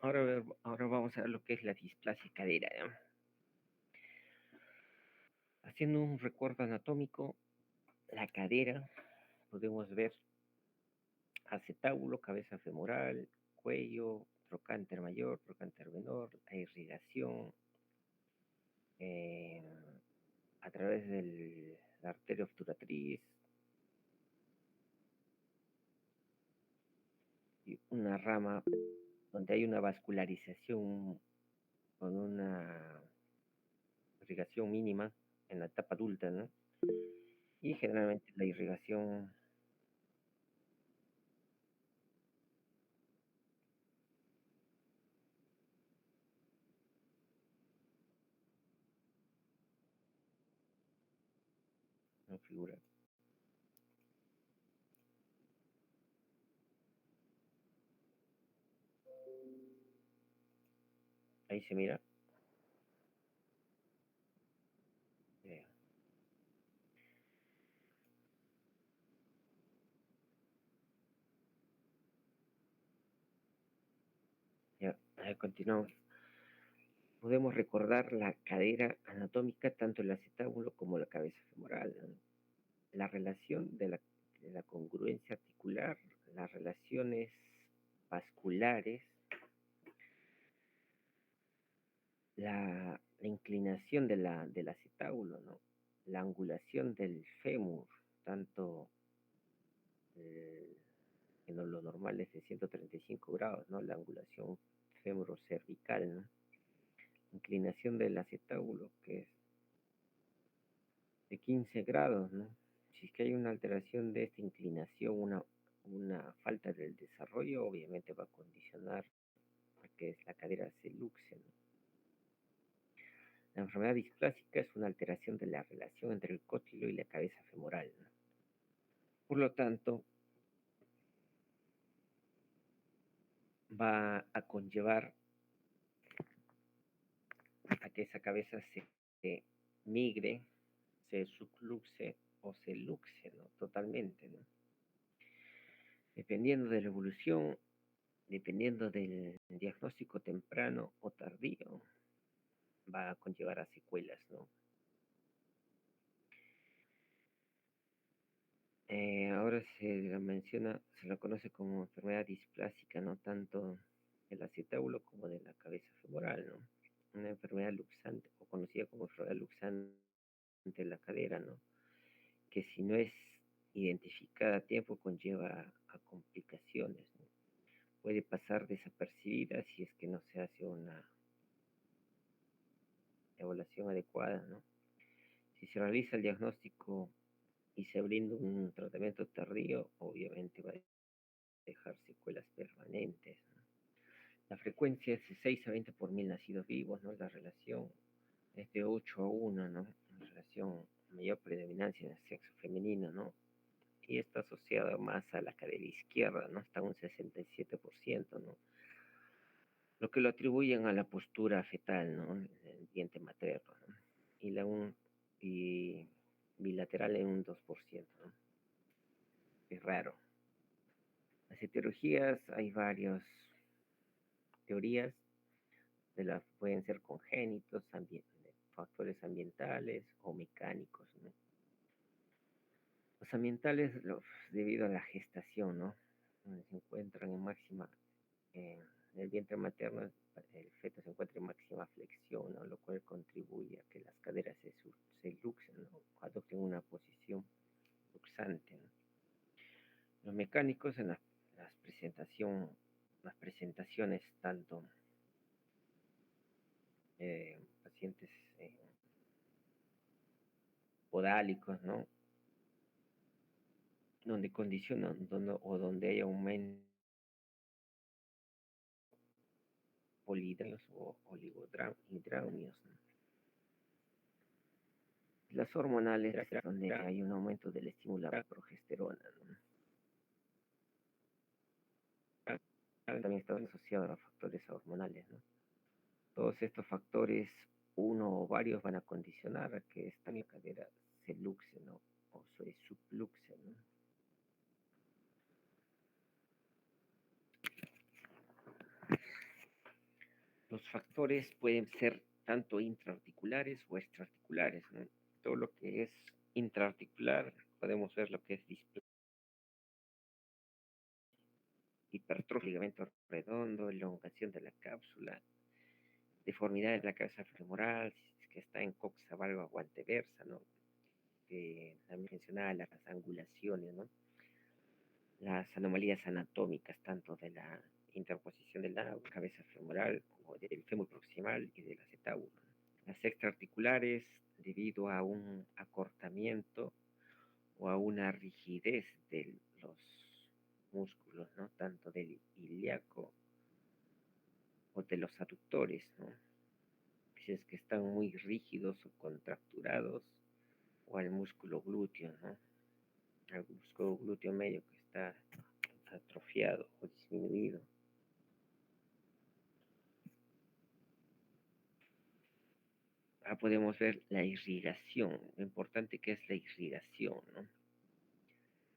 Ahora vamos a ver lo que es la displasia cadera, ¿ya? Haciendo un recuerdo anatómico, la cadera, podemos ver acetábulo, cabeza femoral, cuello, trocánter mayor, trocánter menor, la irrigación eh, a través de la arteria obturatriz y una rama donde hay una vascularización con una irrigación mínima en la etapa adulta, ¿no? Y generalmente la irrigación no figura. Ahí se mira. Eh, ya, continuamos. Podemos recordar la cadera anatómica, tanto el acetábulo como la cabeza femoral, ¿no? La relación de la congruencia articular, las relaciones vasculares, la inclinación del acetábulo, ¿no? La angulación del fémur, tanto eh, en lo normal es de 135 grados, ¿no? La angulación femorocervical, ¿no? Inclinación del acetábulo, que es de 15 grados, ¿no? Si es que hay una alteración de esta inclinación, una falta del desarrollo, obviamente va a condicionar a que la cadera se luxe, ¿no? La enfermedad displásica es una alteración de la relación entre el cótilo y la cabeza femoral, ¿no? Por lo tanto, va a conllevar a que esa cabeza se migre, se subluxe o se luxe, ¿no? Totalmente, ¿no? Dependiendo de la evolución, dependiendo del diagnóstico temprano o tardío, va a conllevar a secuelas, ¿no? Ahora se la menciona, se la conoce como enfermedad displásica, no tanto del acetábulo como de la cabeza femoral, ¿no? Una enfermedad luxante, o conocida como enfermedad luxante de la cadera, ¿no? Que si no es identificada a tiempo conlleva a complicaciones, ¿no? Puede pasar desapercibida si es que no se hace una evaluación adecuada, ¿no? Si se realiza el diagnóstico y se brinda un tratamiento tardío, obviamente va a dejar secuelas permanentes, ¿no? La frecuencia es de 6 a 20 por mil nacidos vivos, ¿no? La relación es de 8 a 1, ¿no? En relación mayor predominancia en el sexo femenino, ¿no? Y está asociada más a la cadera izquierda, ¿no? Está un 67%, ¿no? Lo que lo atribuyen a la postura fetal, ¿no? El diente materno, ¿no? Y bilateral en un 2%, ¿no? Es raro. Las etiologías, hay varias teorías, de las pueden ser congénitos, factores ambientales o mecánicos, ¿no? Los ambientales, debido a la gestación, ¿no? Donde se encuentran en máxima, en el vientre materno, el feto se encuentra en máxima flexión, ¿no? Lo cual contribuye a que las caderas se luxen, ¿no? Adopten una posición luxante, ¿no? Los mecánicos en las presentaciones tanto pacientes podálicos, ¿no? Donde condicionan donde hay aumento polidramios o oligodromios, ¿no? Las hormonales es donde hay un aumento del estímulo a la progesterona, ¿no? También está asociado a factores hormonales, ¿no? Todos estos factores, uno o varios, van a condicionar a que esta cadera se luxe, ¿no? O se subluxe, ¿no? Los factores pueden ser tanto intraarticulares o extraarticulares, ¿no? Todo lo que es intraarticular, podemos ver lo que es hipertrofia, ligamento redondo, elongación de la cápsula, deformidad de la cabeza femoral, que está en coxa, valga o anteversa, ¿no? También mencionaba las angulaciones, ¿no? Las anomalías anatómicas, tanto de la interposición de la cabeza femoral como del fémur proximal y del acetábulo. Las extraarticulares, debido a un acortamiento o a una rigidez de los músculos, ¿no? Tanto del ilíaco o de los aductores, ¿no? Si es que están muy rígidos o contracturados, o al músculo glúteo, ¿no? Al músculo glúteo medio que está atrofiado o disminuido. Podemos ver la irrigación, lo importante que es la irrigación, ¿no?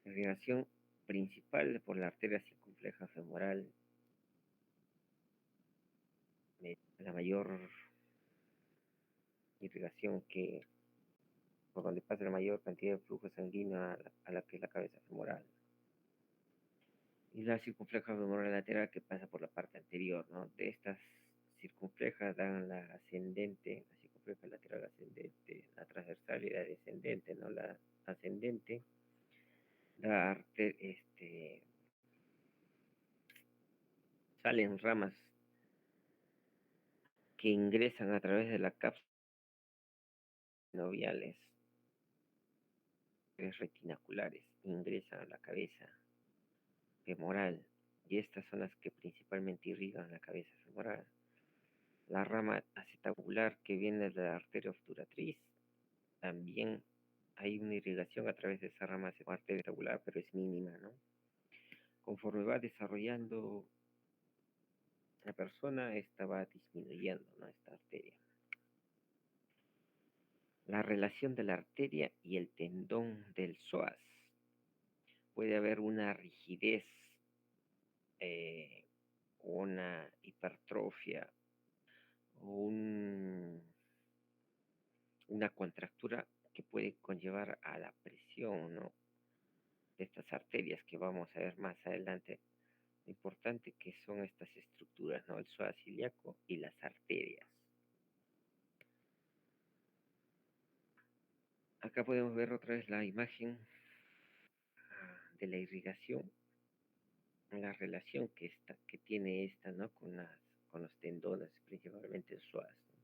La irrigación principal por la arteria circunfleja femoral, la mayor irrigación que por donde pasa la mayor cantidad de flujo sanguíneo a la que es la cabeza femoral. Y la circunfleja femoral lateral que pasa por la parte anterior, ¿no? De estas circunflejas dan la ascendente, la circunfleja lateral ascendente, la transversal y la descendente, ¿no? La ascendente, la salen ramas que ingresan a través de la cápsula noviales, retinaculares, ingresan a la cabeza femoral, y estas son las que principalmente irrigan la cabeza femoral. La rama acetabular que viene de la arteria obturatriz, también hay una irrigación a través de esa rama acetabular, pero es mínima, ¿no? Conforme va desarrollando la persona, esta va disminuyendo, ¿no? Esta arteria. La relación de la arteria y el tendón del psoas. Puede haber una rigidez, una hipertrofia o una contractura que puede conllevar a la presión, ¿no? De estas arterias que vamos a ver más adelante. Lo importante que son estas estructuras, ¿no? El psoas ilíaco y las arterias. Acá podemos ver otra vez la imagen de la irrigación, la relación que tiene esta, ¿no? Con los tendones, principalmente el psoas, ¿no?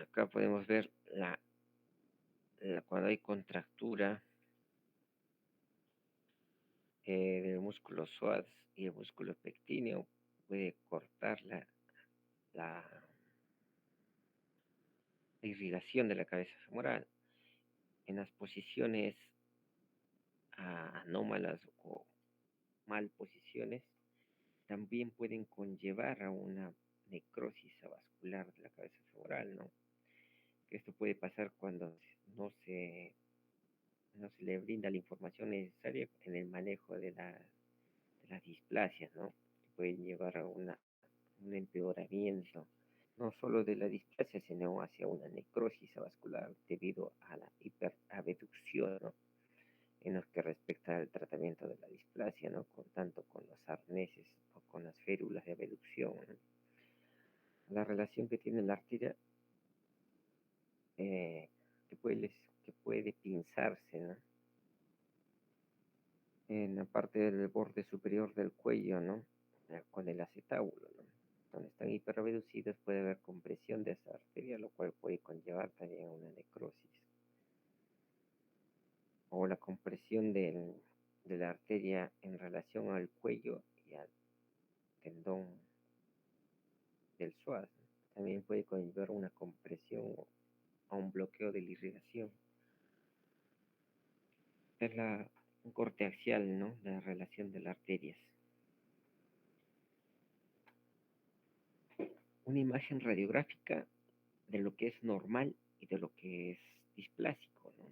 Acá podemos ver cuando hay contractura del músculo psoas y el músculo pectíneo, puede cortar la irrigación de la cabeza femoral. En las posiciones anómalas o mal posiciones, también pueden conllevar a una necrosis avascular de la cabeza femoral, ¿no? Esto puede pasar cuando no se le brinda la información necesaria en el manejo de las displasias, ¿no? Que pueden llevar a un empeoramiento, no solo de la displasia, sino hacia una necrosis avascular debido a la hiperabducción, ¿no? En lo que respecta al tratamiento de la displasia, ¿no? Tanto con los arneses o con las férulas de abducción, ¿no? La relación que tiene la arteria, eh, que puede pinzarse, ¿no? En la parte del borde superior del cuello, ¿no? Con el acetábulo, ¿no? Donde están hiperreducidos puede haber compresión de esa arteria, lo cual puede conllevar también a una necrosis. O la compresión de la arteria en relación al cuello y al tendón del psoas, ¿no? También puede conllevar una compresión a un bloqueo de la irrigación. Es un corte axial, ¿no? La relación de las arterias. Una imagen radiográfica de lo que es normal y de lo que es displásico, ¿no?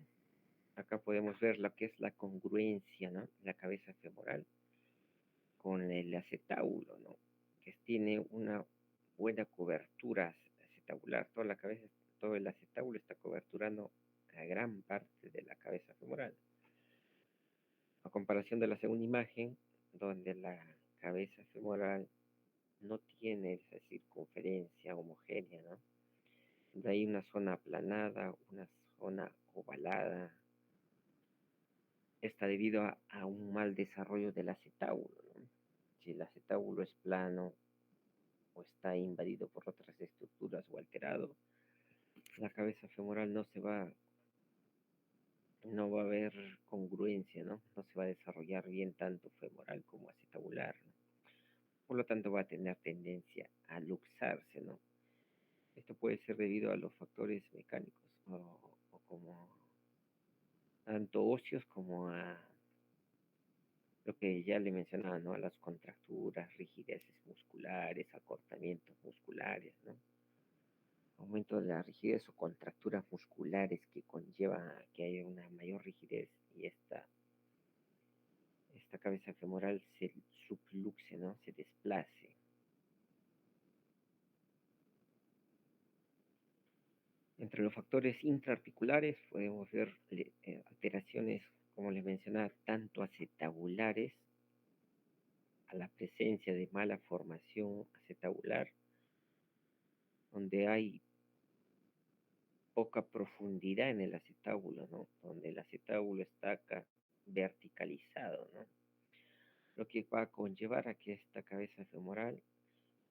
Acá podemos ver lo que es la congruencia, ¿no? La cabeza femoral con el acetábulo, ¿no? Que tiene una buena cobertura acetabular. Toda la cabeza, todo el acetábulo está coberturando a gran parte de la cabeza femoral. A comparación de la segunda imagen, donde la cabeza femoral no tiene esa circunferencia homogénea, ¿no? De ahí una zona aplanada, una zona ovalada. Está debido a un mal desarrollo del acetábulo, ¿no? Si el acetábulo es plano o está invadido por otras estructuras o alterado, la cabeza femoral no va a haber congruencia, ¿no? No se va a desarrollar bien tanto femoral como acetabular, ¿no? Por lo tanto, va a tener tendencia a luxarse, ¿no? Esto puede ser debido a los factores mecánicos o como tanto óseos como a lo que ya le mencionaba, ¿no? A las contracturas, rigideces musculares, acortamientos musculares, ¿no? Aumento de la rigidez o contracturas musculares que conlleva que haya una mayor rigidez y esta cabeza femoral se subluxe, ¿no? Se desplace. Entre los factores intraarticulares podemos ver alteraciones, como les mencionaba, tanto acetabulares, a la presencia de mala formación acetabular, donde hay poca profundidad en el acetábulo, ¿no? Donde el acetábulo está acá verticalizado, ¿no? Lo que va a conllevar a que esta cabeza femoral,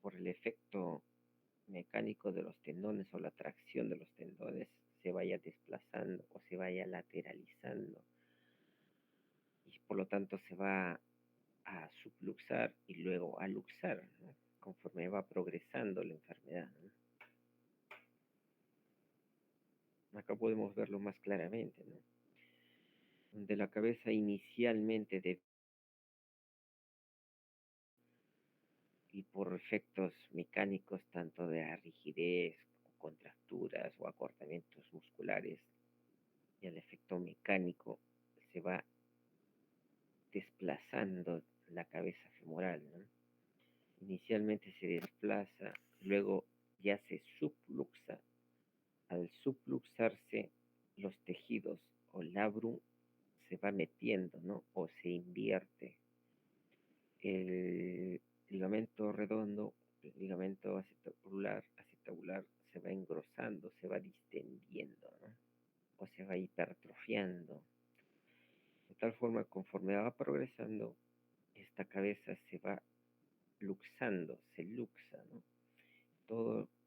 por el efecto mecánico de los tendones o la tracción de los tendones, se vaya desplazando o se vaya lateralizando y por lo tanto se va a subluxar y luego a luxar, ¿no? Conforme va progresando la enfermedad, ¿no? Acá podemos verlo más claramente, ¿no? Donde la cabeza inicialmente y por efectos mecánicos, tanto de la rigidez, o contracturas o acortamientos musculares, y el efecto mecánico se va desplazando la cabeza femoral, ¿no? Inicialmente se desplaza, luego ya se subluxa. Al subluxarse, los tejidos o labrum se va metiendo, ¿no? O se invierte. El ligamento redondo, el ligamento acetabular se va engrosando, se va distendiendo, ¿no? O se va hipertrofiando. De tal forma, conforme va progresando, esta cabeza se va luxando, se luxa, ¿no?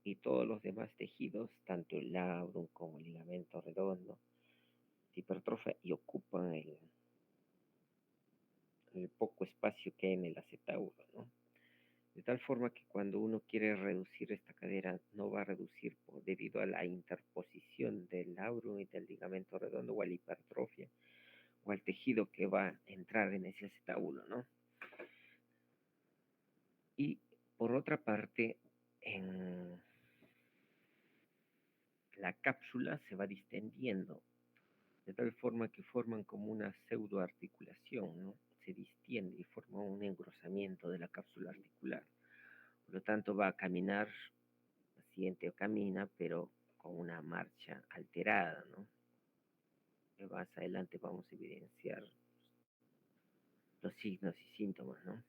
Y todos los demás tejidos, tanto el labrum como el ligamento redondo, se hipertrofia y ocupan el poco espacio que hay en el acetábulo, ¿no? De tal forma que cuando uno quiere reducir esta cadera, no va a reducir debido a la interposición del labrum y del ligamento redondo o a la hipertrofia o al tejido que va a entrar en ese acetábulo, ¿no? Y por otra parte, en la cápsula se va distendiendo, de tal forma que forman como una pseudoarticulación, ¿no? Se distiende y forma un engrosamiento de la cápsula articular. Por lo tanto, va a caminar, el paciente camina, pero con una marcha alterada, ¿no? Que más adelante vamos a evidenciar los signos y síntomas, ¿no?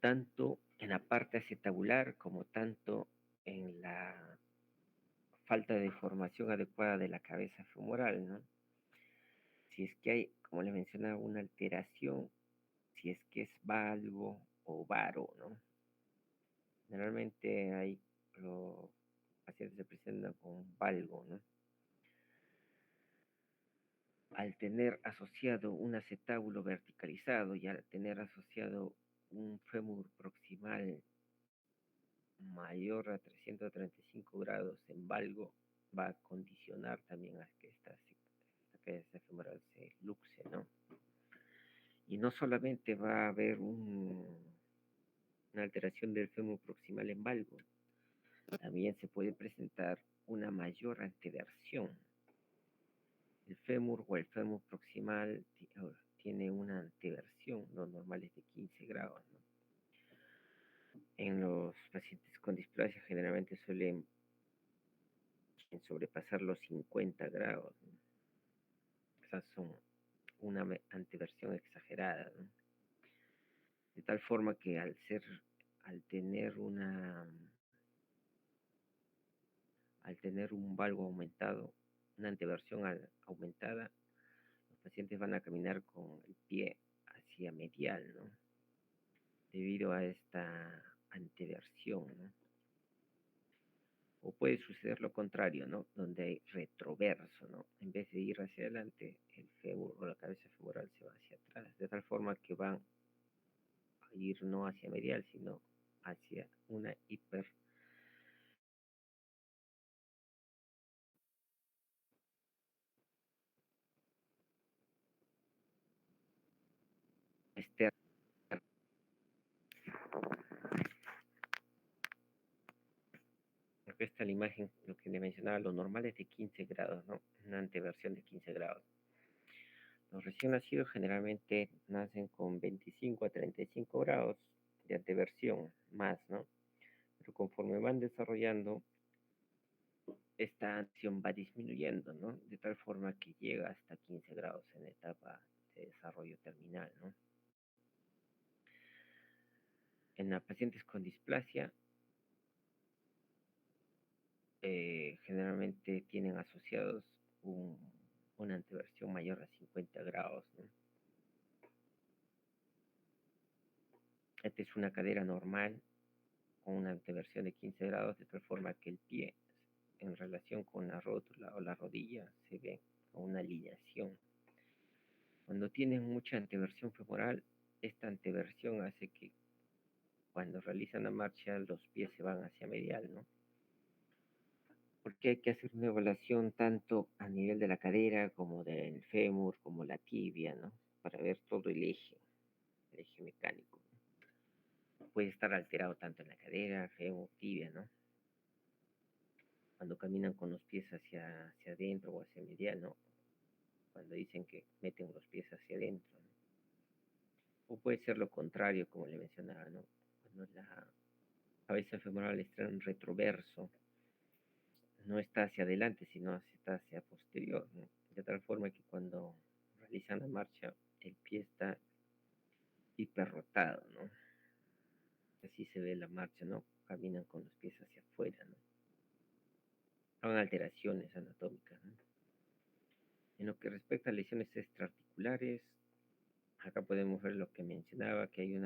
Tanto en la parte acetabular como tanto en la falta de formación adecuada de la cabeza femoral, ¿no? Si es que hay, como le mencionaba, una alteración, si es que es valgo o varo, ¿no? Generalmente hay, los pacientes se presentan con valgo, ¿no? Al tener asociado un acetábulo verticalizado y al tener asociado un fémur proximal mayor a 335 grados en valgo va a condicionar también a que esta cabeza femoral se luxe, ¿no? Y no solamente va a haber una alteración del fémur proximal en valgo, también se puede presentar una mayor anteversión. El fémur o el fémur proximal tiene una anteversión, lo normal es de 15 grados, ¿no? En los pacientes con displasia generalmente suelen sobrepasar los 50 grados, ¿no? Esas son una anteversión exagerada, ¿no? De tal forma que al tener un valgo aumentado, una anteversión aumentada, los pacientes van a caminar con el pie hacia medial, ¿no? Debido a esta anteversión, ¿no? O puede suceder lo contrario, ¿no? Donde hay retroverso, ¿no? En vez de ir hacia adelante, el fémur o la cabeza femoral se va hacia atrás, de tal forma que van a ir no hacia medial, sino hacia una externa. Acá está la imagen, lo que le mencionaba, lo normal es de 15 grados, ¿no? Una anteversión de 15 grados. Los recién nacidos generalmente nacen con 25 a 35 grados de anteversión más, ¿no? Pero conforme van desarrollando, esta acción va disminuyendo, ¿no? De tal forma que llega hasta 15 grados en la etapa de desarrollo terminal, ¿no? En las pacientes con displasia, generalmente tienen asociados una anteversión mayor a 50 grados, ¿no? Esta es una cadera normal con una anteversión de 15 grados, de tal forma que el pie en relación con la rótula o la rodilla se ve con una alineación. Cuando tienen mucha anteversión femoral, esta anteversión hace que cuando realizan la marcha los pies se van hacia medial, ¿no? Porque hay que hacer una evaluación tanto a nivel de la cadera como del fémur, como la tibia, ¿no? Para ver todo el eje mecánico, ¿no? Puede estar alterado tanto en la cadera, fémur, tibia, ¿no? Cuando caminan con los pies hacia adentro o hacia medial, ¿no? Cuando dicen que meten los pies hacia adentro, ¿no? O puede ser lo contrario, como le mencionaba, ¿no? Cuando la cabeza femoral está en retroverso, no está hacia adelante, sino está hacia posterior, ¿no? De tal forma que cuando realizan la marcha, el pie está hiperrotado, ¿no? Así se ve la marcha, ¿no? Caminan con los pies hacia afuera, ¿no? Son alteraciones anatómicas, ¿no? En lo que respecta a lesiones extraarticulares, acá podemos ver lo que mencionaba, que hay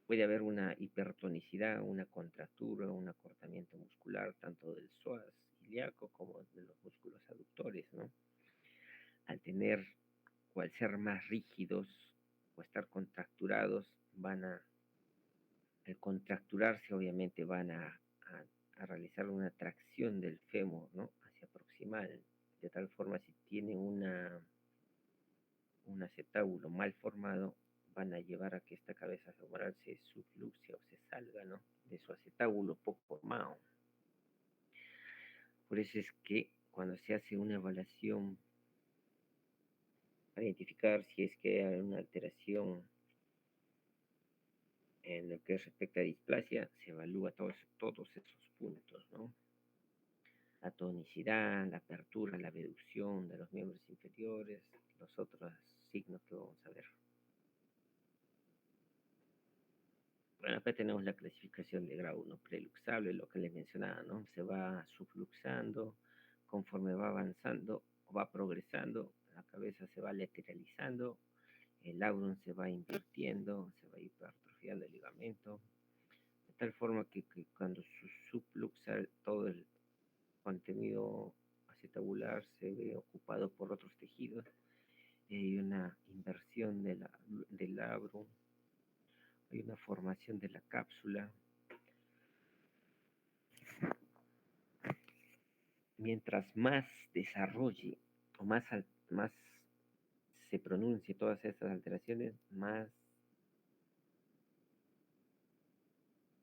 puede haber una hipertonicidad, una contractura, un acortamiento muscular, tanto del psoas ilíaco como de los músculos aductores, ¿no? Al tener o al ser más rígidos o estar contracturados, al contracturarse obviamente a realizar una tracción del fémur, ¿no? Hacia proximal, de tal forma si tienen un acetábulo mal formado, van a llevar a que esta cabeza femoral se subluxe o se salga, ¿no? De su acetábulo poco formado. Por eso es que cuando se hace una evaluación para identificar si es que hay una alteración en lo que respecta a displasia, se evalúa todos esos puntos, ¿no? La tonicidad, la apertura, la reducción de los miembros inferiores, los otros signos que vamos a ver. Bueno, acá tenemos la clasificación de grado 1 preluxable, lo que les mencionaba, ¿no? Se va subluxando conforme va avanzando o va progresando, la cabeza se va lateralizando, el labrum se va invirtiendo, se va hipertrofiando el ligamento, de tal forma que cuando se subluxa todo el contenido acetabular se ve ocupado por otros tejidos y hay una inversión abro, hay una formación de la cápsula. Mientras más desarrolle o más se pronuncie todas estas alteraciones, más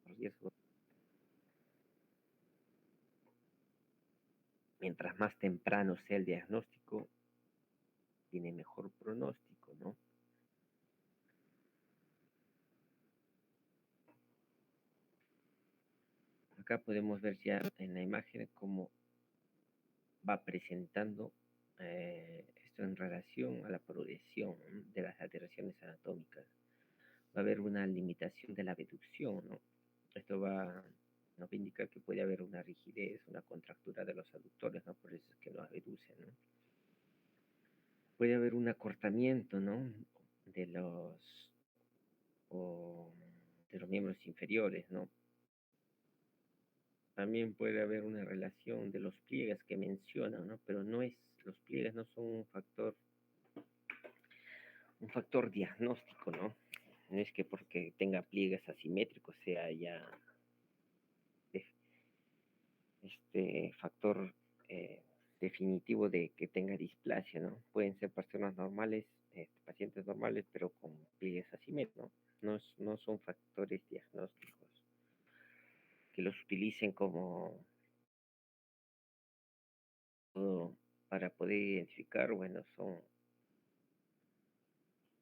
riesgo. Mientras más temprano sea el diagnóstico, tiene mejor pronóstico, ¿no? Acá podemos ver ya en la imagen cómo va presentando esto en relación a la progresión, ¿no?, de las alteraciones anatómicas. Va a haber una limitación de la abducción, ¿no? Esto nos va a indicar que puede haber una rigidez, una contractura de los aductores, ¿no? Por eso es que no abducen, ¿no? Puede haber un acortamiento, ¿no?, de o, de los miembros inferiores, ¿no? También puede haber una relación de los pliegues que mencionan, ¿no? Pero los pliegues no son un factor diagnóstico, ¿no? No es que porque tenga pliegues asimétricos sea ya este factor eh, definitivo de que tenga displasia, ¿no? Pueden ser personas normales, pacientes normales, pero con pliegues asimétricos, ¿no? No son factores diagnósticos que los utilicen como para poder identificar, bueno, son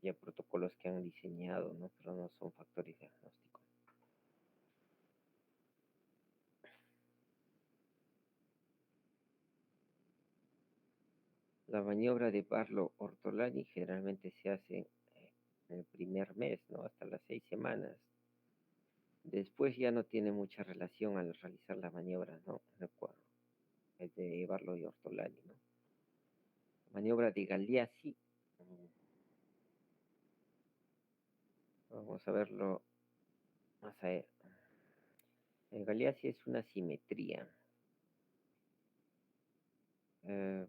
ya protocolos que han diseñado, ¿no? Pero no son factores diagnósticos. La maniobra de Barlow-Ortolani generalmente se hace en el primer mes, ¿no? Hasta las 6 semanas. Después ya no tiene mucha relación al realizar la maniobra, ¿no? El de Barlow y Ortolani, ¿no? Maniobra de Galeazzi. Vamos a verlo más allá. El Galeazzi es una simetría. Eh,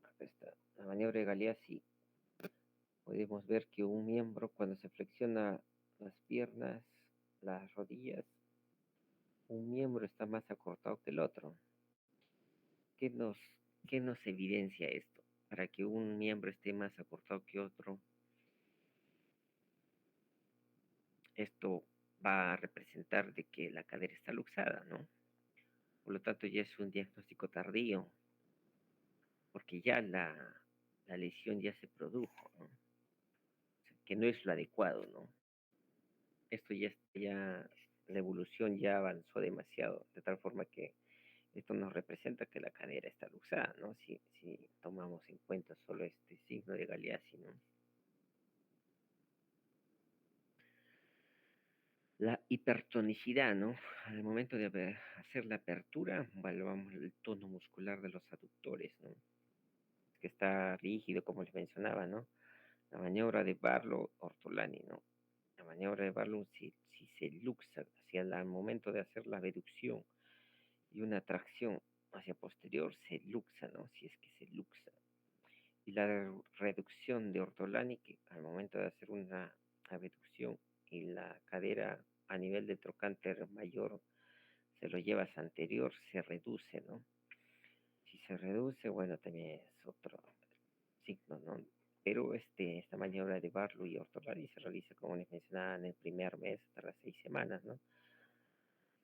Acá está. La maniobra de Galeazzi. Podemos ver que un miembro cuando se flexiona las piernas, las rodillas, un miembro está más acortado que el otro. ¿Qué nos, qué nos evidencia esto? Para que un miembro esté más acortado que otro, esto va a representar de que la cadera está luxada, ¿no? Por lo tanto, ya es un diagnóstico tardío, porque ya la lesión ya se produjo, ¿no? O sea, que no es lo adecuado, ¿no? Esto la evolución ya avanzó demasiado, de tal forma que esto nos representa que la cadera está luxada, ¿no? Si tomamos en cuenta solo este signo de Galeazzi, ¿no? La hipertonicidad, ¿no? Al momento de hacer la apertura, evaluamos el tono muscular de los aductores, ¿no? Que está rígido, como les mencionaba, ¿no? La maniobra de Barlow-Ortolani, ¿no? La maniobra de Barlow, si se luxa hacia el momento de hacer la reducción y una tracción hacia posterior, se luxa, ¿no? Si es que se luxa. Y la reducción de Ortolani, que al momento de hacer una abducción y la cadera a nivel del trocánter mayor se lo llevas anterior, se reduce, ¿no? Si se reduce, bueno, también es otro signo, ¿no? Pero esta maniobra de Barlow y Ortolani se realiza, como les mencionaba, en el primer mes hasta las 6 semanas, ¿no?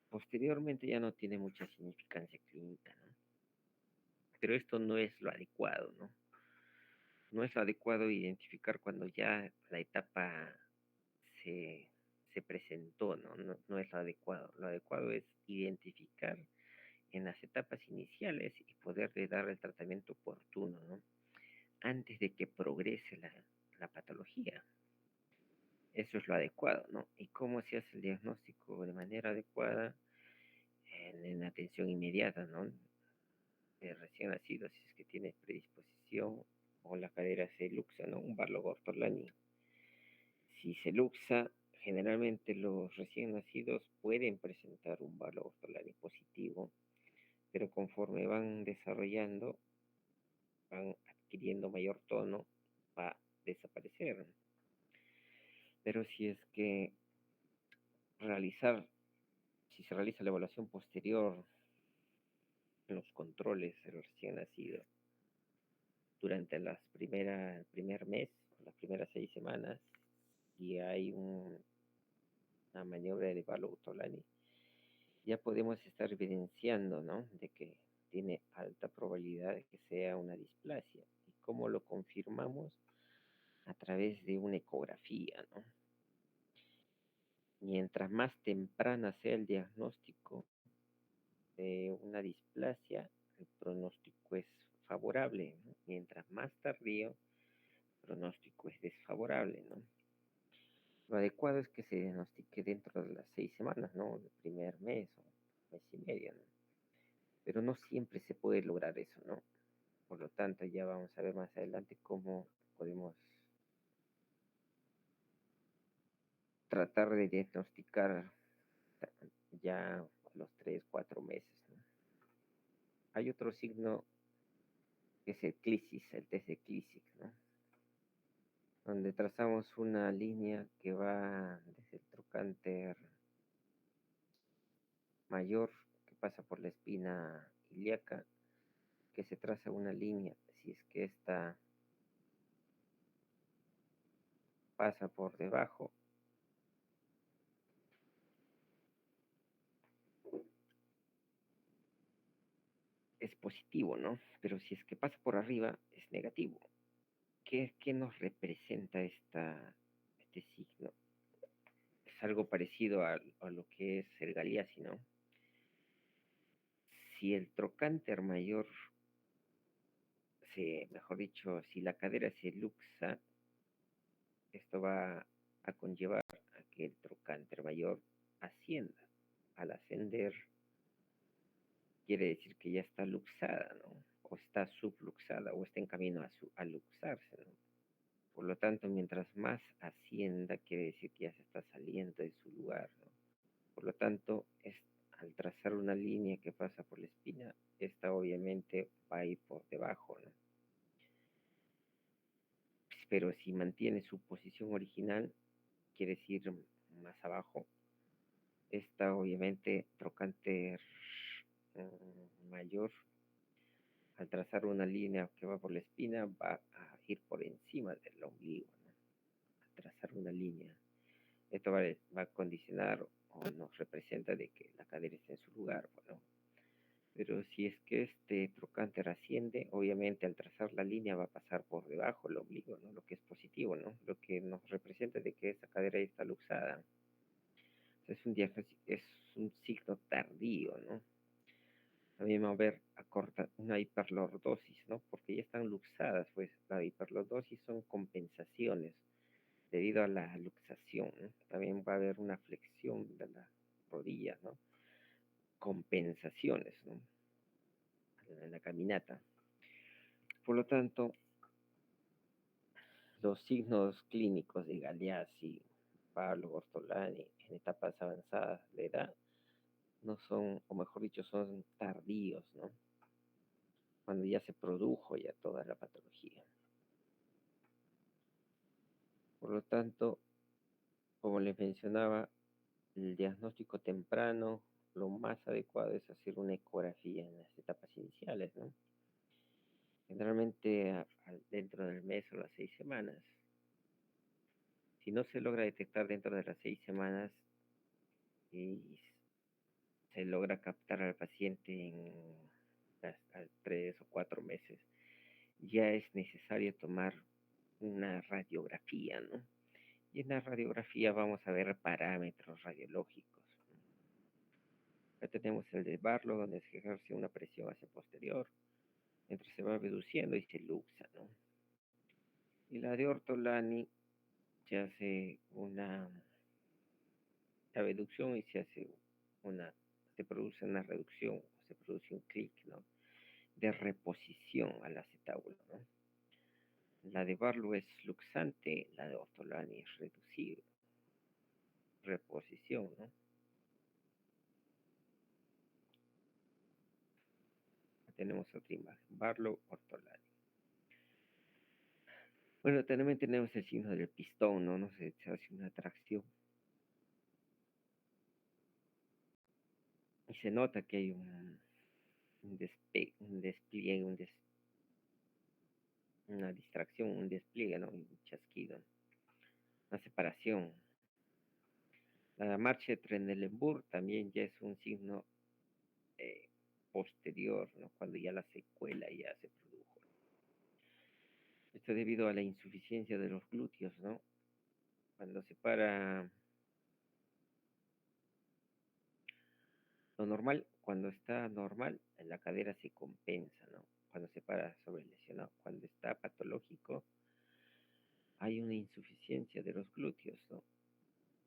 Posteriormente ya no tiene mucha significancia clínica, ¿no? Pero esto no es lo adecuado, ¿no? No es lo adecuado identificar cuando ya la etapa se, se presentó, ¿no? No es lo adecuado. Lo adecuado es identificar en las etapas iniciales y poderle dar el tratamiento oportuno, ¿no? Antes de que progrese la patología. Eso es lo adecuado, ¿no? ¿Y cómo se hace el diagnóstico de manera adecuada? En atención inmediata, ¿no? De recién nacido, si es que tiene predisposición o la cadera se luxa, ¿no? Un Barlow-Ortolani. Si se luxa, generalmente los recién nacidos pueden presentar un Barlow-Ortolani positivo, pero conforme van desarrollando, van adquiriendo mayor tono, va a desaparecer. realiza la evaluación posterior en los controles del recién nacido durante el primer mes, las primeras 6 semanas, y hay una maniobra de Barlow-Tolani, ya podemos estar evidenciando, ¿no? De que tiene alta probabilidad de que sea una displasia. ¿Y cómo lo confirmamos? A través de una ecografía, ¿no? Mientras más temprana sea el diagnóstico de una displasia, el pronóstico es favorable, ¿no? Mientras más tardío, el pronóstico es desfavorable, ¿no? Lo adecuado es que se diagnostique dentro de las 6 semanas, ¿no? El primer mes o mes y medio, ¿no? Pero no siempre se puede lograr eso, ¿no? Por lo tanto, ya vamos a ver más adelante cómo podemos tratar de diagnosticar ya a los 3, 4 meses, ¿no? Hay otro signo que es el CLISIS, el test de CLISIS, ¿no? Donde trazamos una línea que va desde el trocánter mayor, que pasa por la espina ilíaca, que se traza una línea, si es que esta pasa por debajo, es positivo, ¿no? Pero si es que pasa por arriba, es negativo. ¿Qué nos representa este signo? Es algo parecido a lo que es el Galeazzi, ¿no? Si el trocánter mayor, mejor dicho, si la cadera se luxa, esto va a conllevar a que el trocánter mayor ascienda. Al ascender, quiere decir que ya está luxada, ¿no? O está subluxada, o está en camino a luxarse, ¿no? Por lo tanto, mientras más ascienda, quiere decir que ya se está saliendo de su lugar, ¿no? Por lo tanto, al trazar una línea que pasa por la espina, esta obviamente va a ir por debajo, ¿no? Pero si mantiene su posición original, quiere decir más abajo, esta obviamente trocánter mayor, al trazar una línea que va por la espina, va a ir por encima del ombligo, ¿no? Al trazar una línea. Esto va a condicionar o nos representa de que la cadera está en su lugar, ¿no? Pero si es que este trocánter asciende, obviamente al trazar la línea va a pasar por debajo el ombligo, ¿no? Lo que es positivo, ¿no? Lo que nos representa de que esa cadera está luxada. Es un diagnóstico, es un signo tardío, ¿no? También va a haber una hiperlordosis, ¿no? Porque ya están luxadas, pues la hiperlordosis son compensaciones debido a la luxación, ¿no? También va a haber una flexión de las rodillas, ¿no? Compensaciones, ¿no? En la caminata. Por lo tanto, los signos clínicos de Galeazzi, Pablo Ortolani en etapas avanzadas de edad no son, o mejor dicho, son tardíos, ¿no? Cuando ya se produjo ya toda la patología. Por lo tanto, como les mencionaba, el diagnóstico temprano, lo más adecuado es hacer una ecografía en las etapas iniciales, ¿no? Generalmente dentro del mes o las 6 semanas. Si no se logra detectar dentro de las 6 semanas y se logra captar al paciente en hasta 3 o 4 meses, ya es necesario tomar una radiografía, ¿no? Y en la radiografía vamos a ver parámetros radiológicos. Acá tenemos el de Barlow, donde se ejerce una presión hacia posterior, mientras se va reduciendo y se luxa, ¿no? Y la de Ortolani se hace una abducción y se produce una reducción, se produce un clic, ¿no? De reposición al acetábulo, ¿no? La de Barlow es luxante, la de Ortolani es reducido, reposición, ¿no? Tenemos otra imagen, Barlow, Ortolani. Bueno, también tenemos el signo del pistón, ¿no? Se hace una tracción. y se nota que hay un despliegue, una distracción, un despliegue, ¿no? Un chasquido, una separación. La marcha de Trendelenburg también ya es un signo eh, posterior, ¿no? Cuando ya la secuela ya se produjo. Esto debido a la insuficiencia de los glúteos, ¿no? Cuando se para, lo normal, cuando está normal, la cadera se compensa, ¿no? Cuando se para sobre el lesionado. Cuando está patológico, hay una insuficiencia de los glúteos, ¿no?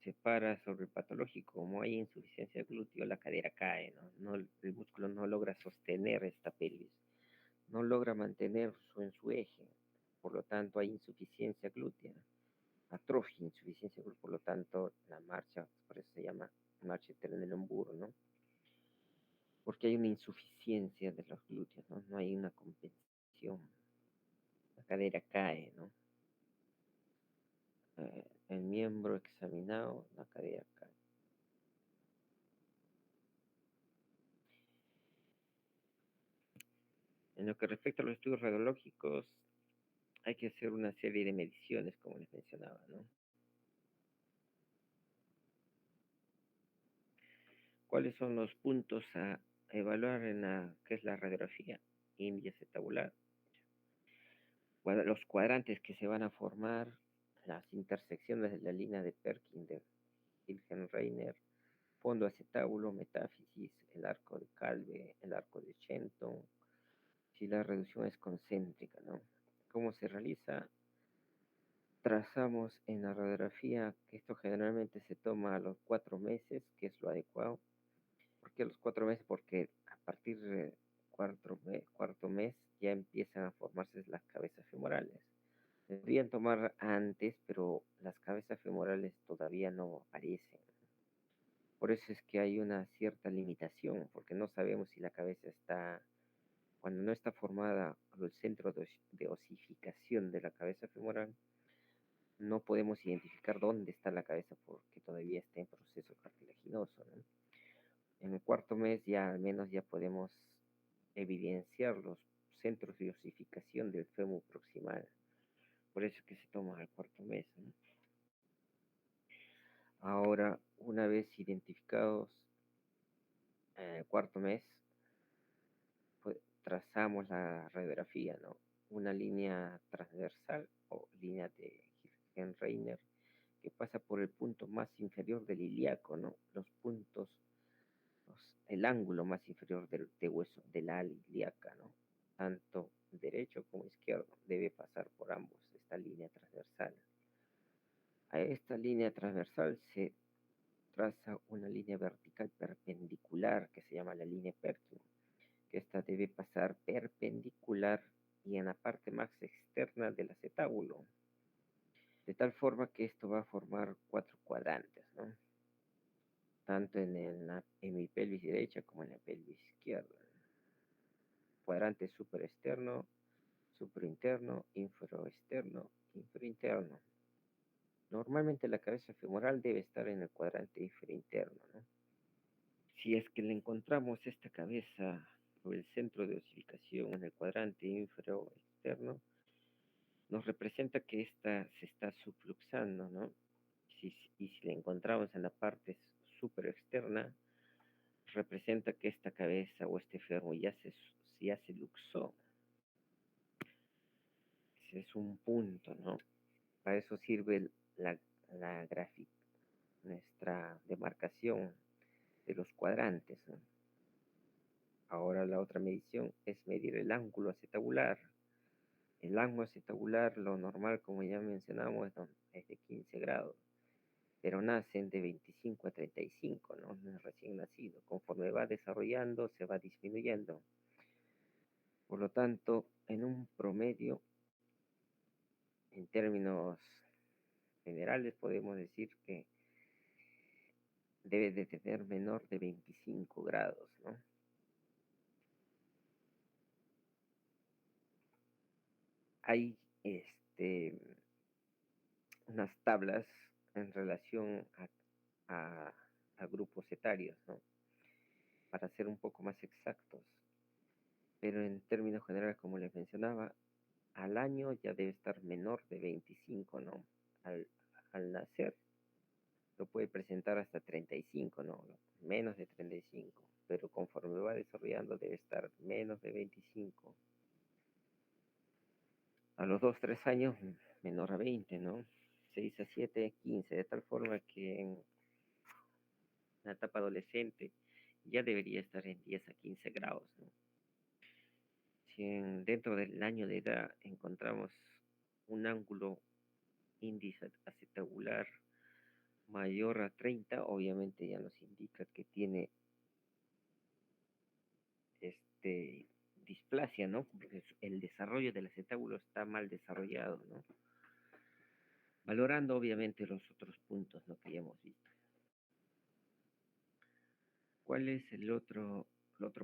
Se para sobre el patológico, como hay insuficiencia de glúteo, la cadera cae, ¿no? El músculo no logra sostener esta pelvis, no logra mantener en su eje, por lo tanto hay insuficiencia glútea, atrofia, insuficiencia glútea, por lo tanto la marcha, por eso se llama marcha Trendelenburg, ¿no? Porque hay una insuficiencia de los glúteos, ¿no? No hay una compensación, la cadera cae, ¿no? El miembro examinado, la cadera cae. En lo que respecta a los estudios radiológicos, hay que hacer una serie de mediciones, como les mencionaba, ¿no? ¿Cuáles son los puntos a evaluar en la que es la radiografía? Índice tabular, los cuadrantes que se van a formar, las intersecciones de la línea de Perkin de Hilgenreiner, fondo acetábulo, metáfisis, el arco de Calve, el arco de Shenton, si la reducción es concéntrica, ¿no? ¿Cómo se realiza? Trazamos en la radiografía, que esto generalmente se toma a los 4 meses, que es lo adecuado. ¿Por qué a los 4 meses? Porque a partir del cuarto mes ya empiezan a formarse las cabezas femorales. Deberían tomar antes, pero las cabezas femorales todavía no aparecen. Por eso es que hay una cierta limitación, porque no sabemos si la cabeza está, cuando no está formada el centro de osificación de la cabeza femoral, no podemos identificar dónde está la cabeza porque todavía está en proceso cartilaginoso, ¿no? En el cuarto mes ya al menos ya podemos evidenciar los centros de osificación del fémur proximal. Por eso es que se toma al cuarto mes, ¿no? Ahora, una vez identificados en el cuarto mes, pues, trazamos la radiografía, ¿no? Una línea transversal o línea de Hilgenreiner que pasa por el punto más inferior del ilíaco, ¿no? Los puntos, el ángulo más inferior del hueso de la ilíaca, ¿no? Tanto derecho como izquierdo debe pasar por ambos, esta línea transversal. A esta línea transversal se traza una línea vertical perpendicular que se llama la línea Perkin, que esta debe pasar perpendicular y en la parte más externa del acetábulo, de tal forma que esto va a formar 4 cuadrantes, ¿no? Tanto en mi pelvis derecha como en la pelvis izquierda. Cuadrante superexterno, superinterno, inferoexterno, inferinterno. Normalmente la cabeza femoral debe estar en el cuadrante inferinterno, ¿no? Si es que le encontramos esta cabeza o el centro de osificación en el cuadrante inferior-externo, nos representa que ésta se está subluxando, ¿no? Y si le encontramos en la parte superexterna, representa que esta cabeza o este fémur ya se luxó. Ese es un punto, ¿no? Para eso sirve la gráfica, nuestra demarcación de los cuadrantes, ¿no? Ahora la otra medición es medir el ángulo acetabular. El ángulo acetabular, lo normal, como ya mencionamos, es de 15 grados, pero nacen de 25 a 35, ¿no? Recién nacido. Conforme va desarrollando, se va disminuyendo. Por lo tanto, en un promedio, en términos generales, podemos decir que debe de tener menor de 25 grados, ¿no? Hay unas tablas en relación a grupos etarios, ¿no? para ser un poco más exactos. Pero en términos generales, como les mencionaba, al año ya debe estar menor de 25, ¿no? Al, al nacer lo puede presentar hasta 35, ¿no? Menos de 35, pero conforme va desarrollando debe estar menos de 25. A los 2, 3 años, menor a 20, ¿no? 6 a 7, 15, de tal forma que en la etapa adolescente ya debería estar en 10 a 15 grados, ¿no? Si dentro del año de edad encontramos un ángulo índice acetabular mayor a 30, obviamente ya nos indica que tiene este displasia, ¿no? Porque el desarrollo del acetábulo está mal desarrollado, ¿no? Valorando obviamente los otros puntos, ¿no? Que ya hemos visto. ¿Cuál es el otro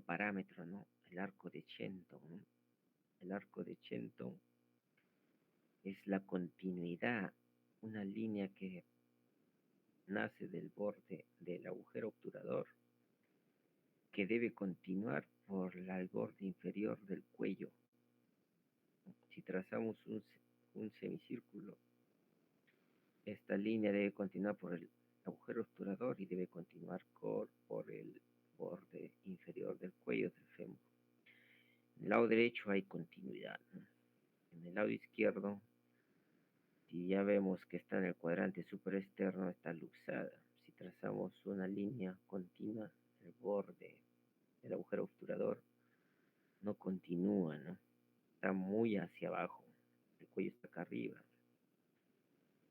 parámetro, ¿no? El arco de Shenton, ¿no? El arco de Shenton es la continuidad, una línea que nace del borde del agujero obturador, que debe continuar por el borde inferior del cuello. Si trazamos un semicírculo, esta línea debe continuar por el agujero obturador y debe continuar por el borde inferior del cuello del fémur. En el lado derecho hay continuidad, ¿no? En el lado izquierdo, si ya vemos que está en el cuadrante superexterno, está luxada. Si trazamos una línea continua, el borde del agujero obturador no continúa, ¿no? Está muy hacia abajo. El cuello está acá arriba.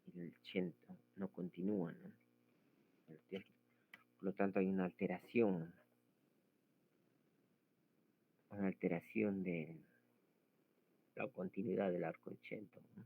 Y el chento no continúa, ¿no? Por lo tanto, hay una alteración de la continuidad del arco del chento, ¿no?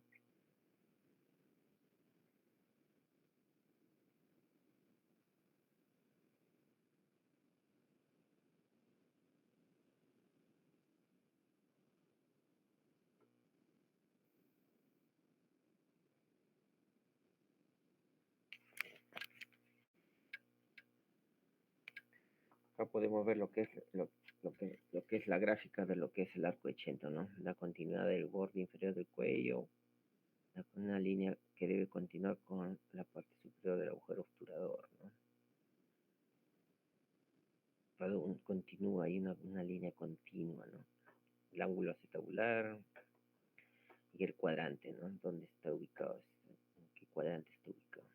Acá podemos ver lo que es la gráfica de lo que es el arco de Chento, ¿no? La continuidad del borde inferior del cuello, una línea que debe continuar con la parte superior del agujero obturador, ¿no? Continúa, hay una línea continua, ¿no? El ángulo acetabular y el cuadrante, ¿no? ¿Dónde está ubicado? ¿En qué cuadrante está ubicado?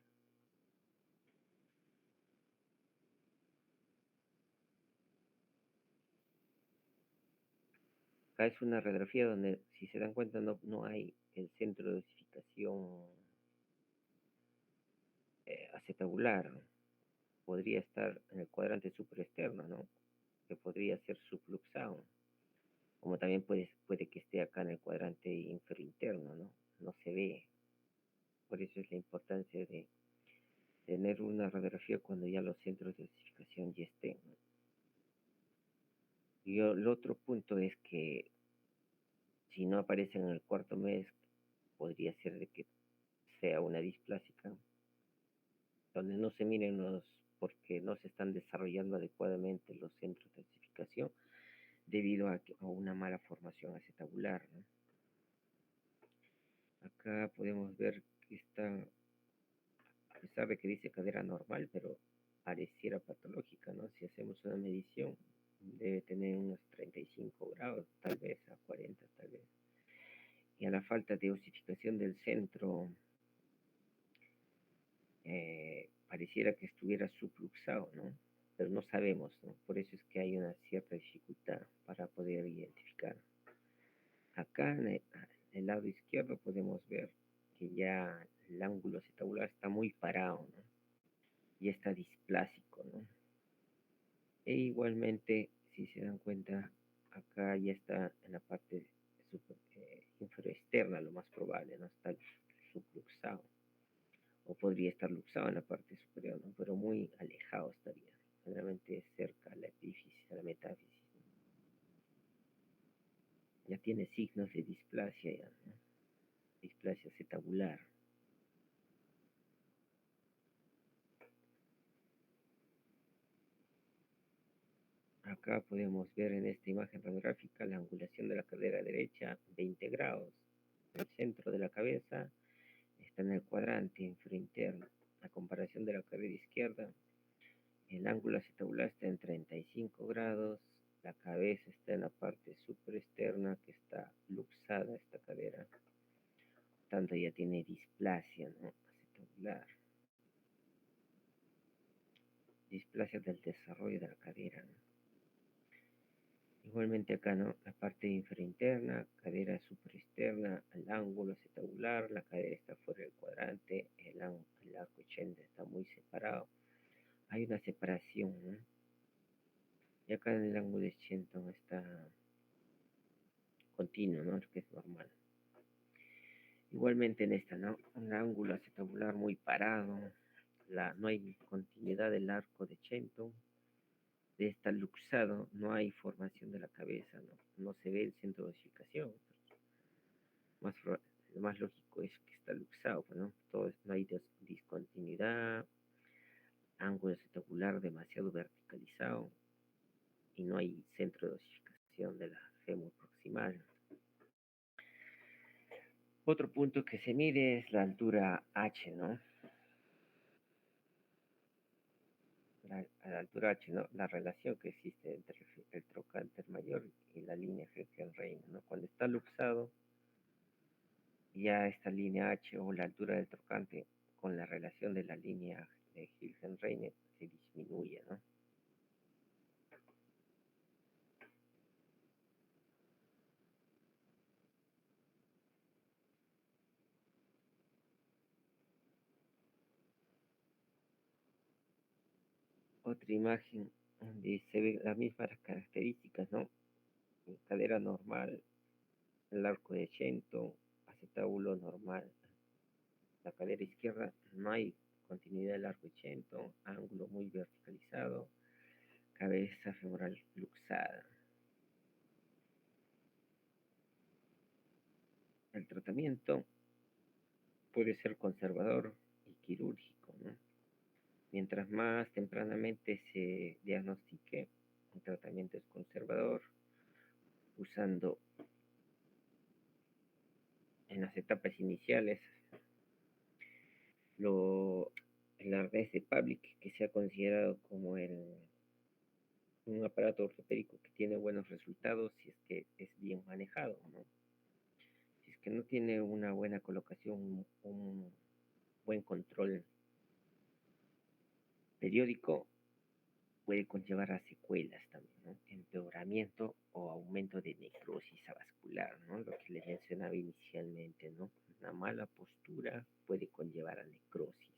Acá es una radiografía donde, si se dan cuenta, no hay el centro de dosificación acetabular, ¿no? Podría estar en el cuadrante superexterno, ¿no? Que podría ser subluxado, como también puede que esté acá en el cuadrante inferinterno, ¿no? No se ve. Por eso es la importancia de tener una radiografía cuando ya los centros de dosificación ya estén, ¿no? Y el otro punto es que si no aparecen en el cuarto mes, podría ser de que sea una displásica, donde no se miren porque no se están desarrollando adecuadamente los centros de dosificación debido a una mala formación acetabular, ¿no? Acá podemos ver que está, a pesar de que dice cadera normal, pero pareciera patológica, ¿no? Si hacemos una medición, debe tener unos 35 grados, tal vez a 40, tal vez. Y a la falta de osificación del centro, pareciera que estuviera subluxado, ¿no? Pero no sabemos, ¿no? Por eso es que hay una cierta dificultad para poder identificar. Acá en el lado izquierdo podemos ver que ya el ángulo acetabular está muy parado, ¿no? Y está displásico, ¿no? E igualmente, si se dan cuenta, acá ya está en la parte inferior-externa, lo más probable, ¿no? Está subluxado. O podría estar luxado en la parte superior, ¿no? Pero muy alejado estaría, generalmente cerca a la epífisis, a la metáfisis, ¿no? Ya tiene signos de displasia, ya, ¿no? Displasia acetabular. acá podemos ver en esta imagen radiográfica la angulación de la cadera derecha, 20 grados. El centro de la cabeza está en el cuadrante infrainterno. A comparación de la cadera izquierda, el ángulo acetabular está en 35 grados. La cabeza está en la parte superexterna, que está luxada esta cadera. Por tanto, ya tiene displasia, ¿no? Acetabular. Displasia del desarrollo de la cadera, ¿no? Igualmente acá, ¿no? La parte infrainterna, cadera superexterna, el ángulo acetabular, la cadera está fuera del cuadrante, el arco 80 está muy separado. Hay una separación, ¿no? Y acá en el ángulo 80 está continuo, ¿no? Lo que es normal. Igualmente en esta, ¿no? Un ángulo acetabular muy parado, no hay continuidad del arco de Shenton, de esta luxado, no hay formación de la cabeza, no se ve el centro de osificación. Más, lo más lógico es que está luxado, pues, ¿no? No hay discontinuidad, ángulo acetabular demasiado verticalizado y no hay centro de osificación de la fémur proximal. Otro punto que se mide es la altura H, ¿no? A la altura H, ¿no? La relación que existe entre el trocánter mayor y la línea Helgenrein, ¿no? Cuando está luxado, ya esta línea H o la altura del trocánter con la relación de la línea de Helgenrein se disminuye, ¿no? Otra imagen donde se ven las mismas características, ¿no? Cadera normal, el arco de Shenton, acetábulo normal. La cadera izquierda no hay continuidad del arco de Shenton, ángulo muy verticalizado, cabeza femoral luxada. El tratamiento puede ser conservador y quirúrgico, ¿no? Mientras más tempranamente se diagnostique, un tratamiento es conservador, usando en las etapas iniciales el arnés de Pavlik, que se ha considerado como un aparato ortopédico que tiene buenos resultados si es que es bien manejado, ¿no? Si es que no tiene una buena colocación, un buen control periódico, puede conllevar a secuelas también, ¿no? Empeoramiento o aumento de necrosis avascular, ¿no? Lo que les mencionaba inicialmente, ¿no? Una mala postura puede conllevar a necrosis.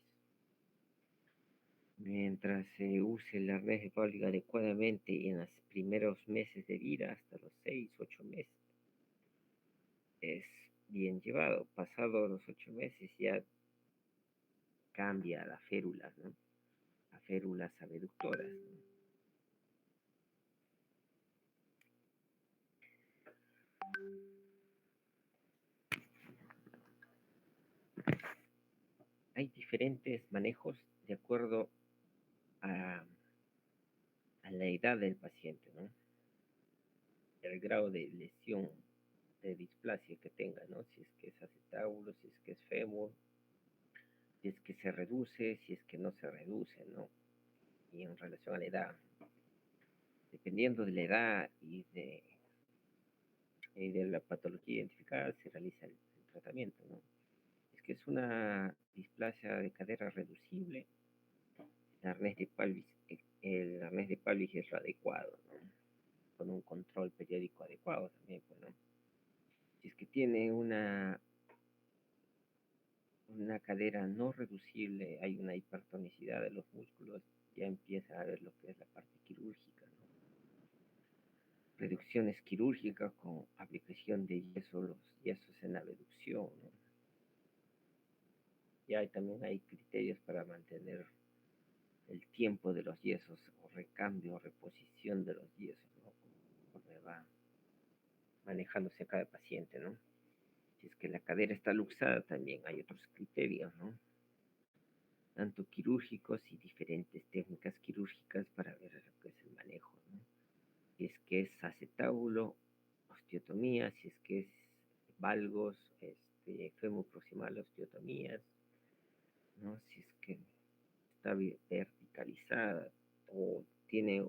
Mientras se use el arnés de Pavlik adecuadamente y en los primeros meses de vida, hasta los 6, 8 meses, es bien llevado. Pasado los 8 meses ya cambia la férula, ¿no? A férulas abductoras, ¿no? Hay diferentes manejos de acuerdo a, a la edad del paciente, ¿no? El grado de lesión, de displasia que tenga, ¿no? Si es que es acetábulo, si es que es fémur, si es que se reduce, si es que no se reduce, ¿no? Y en relación a la edad, dependiendo de la edad y de la patología identificada, se realiza el tratamiento, ¿no? Es que es una displasia de cadera reducible, el arnés de Pavlik es lo adecuado, ¿no? Con un control periódico adecuado también, pues, ¿no? Si es que tiene una cadera no reducible, hay una hipertonicidad de los músculos, ya empieza a ver lo que es la parte quirúrgica, ¿no? Reducciones quirúrgicas con aplicación de yeso, los yesos en la reducción, ¿no? También hay criterios para mantener el tiempo de los yesos o recambio o reposición de los yesos, ¿no? Conforme va manejándose a cada paciente, ¿no? Si es que la cadera está luxada, también hay otros criterios, ¿no? Tanto quirúrgicos y diferentes técnicas quirúrgicas para ver lo que es el manejo, ¿no? si es que es acetábulo, osteotomía, si es que es valgos, fémur proximal, osteotomías, ¿no? Si es que está verticalizada o tiene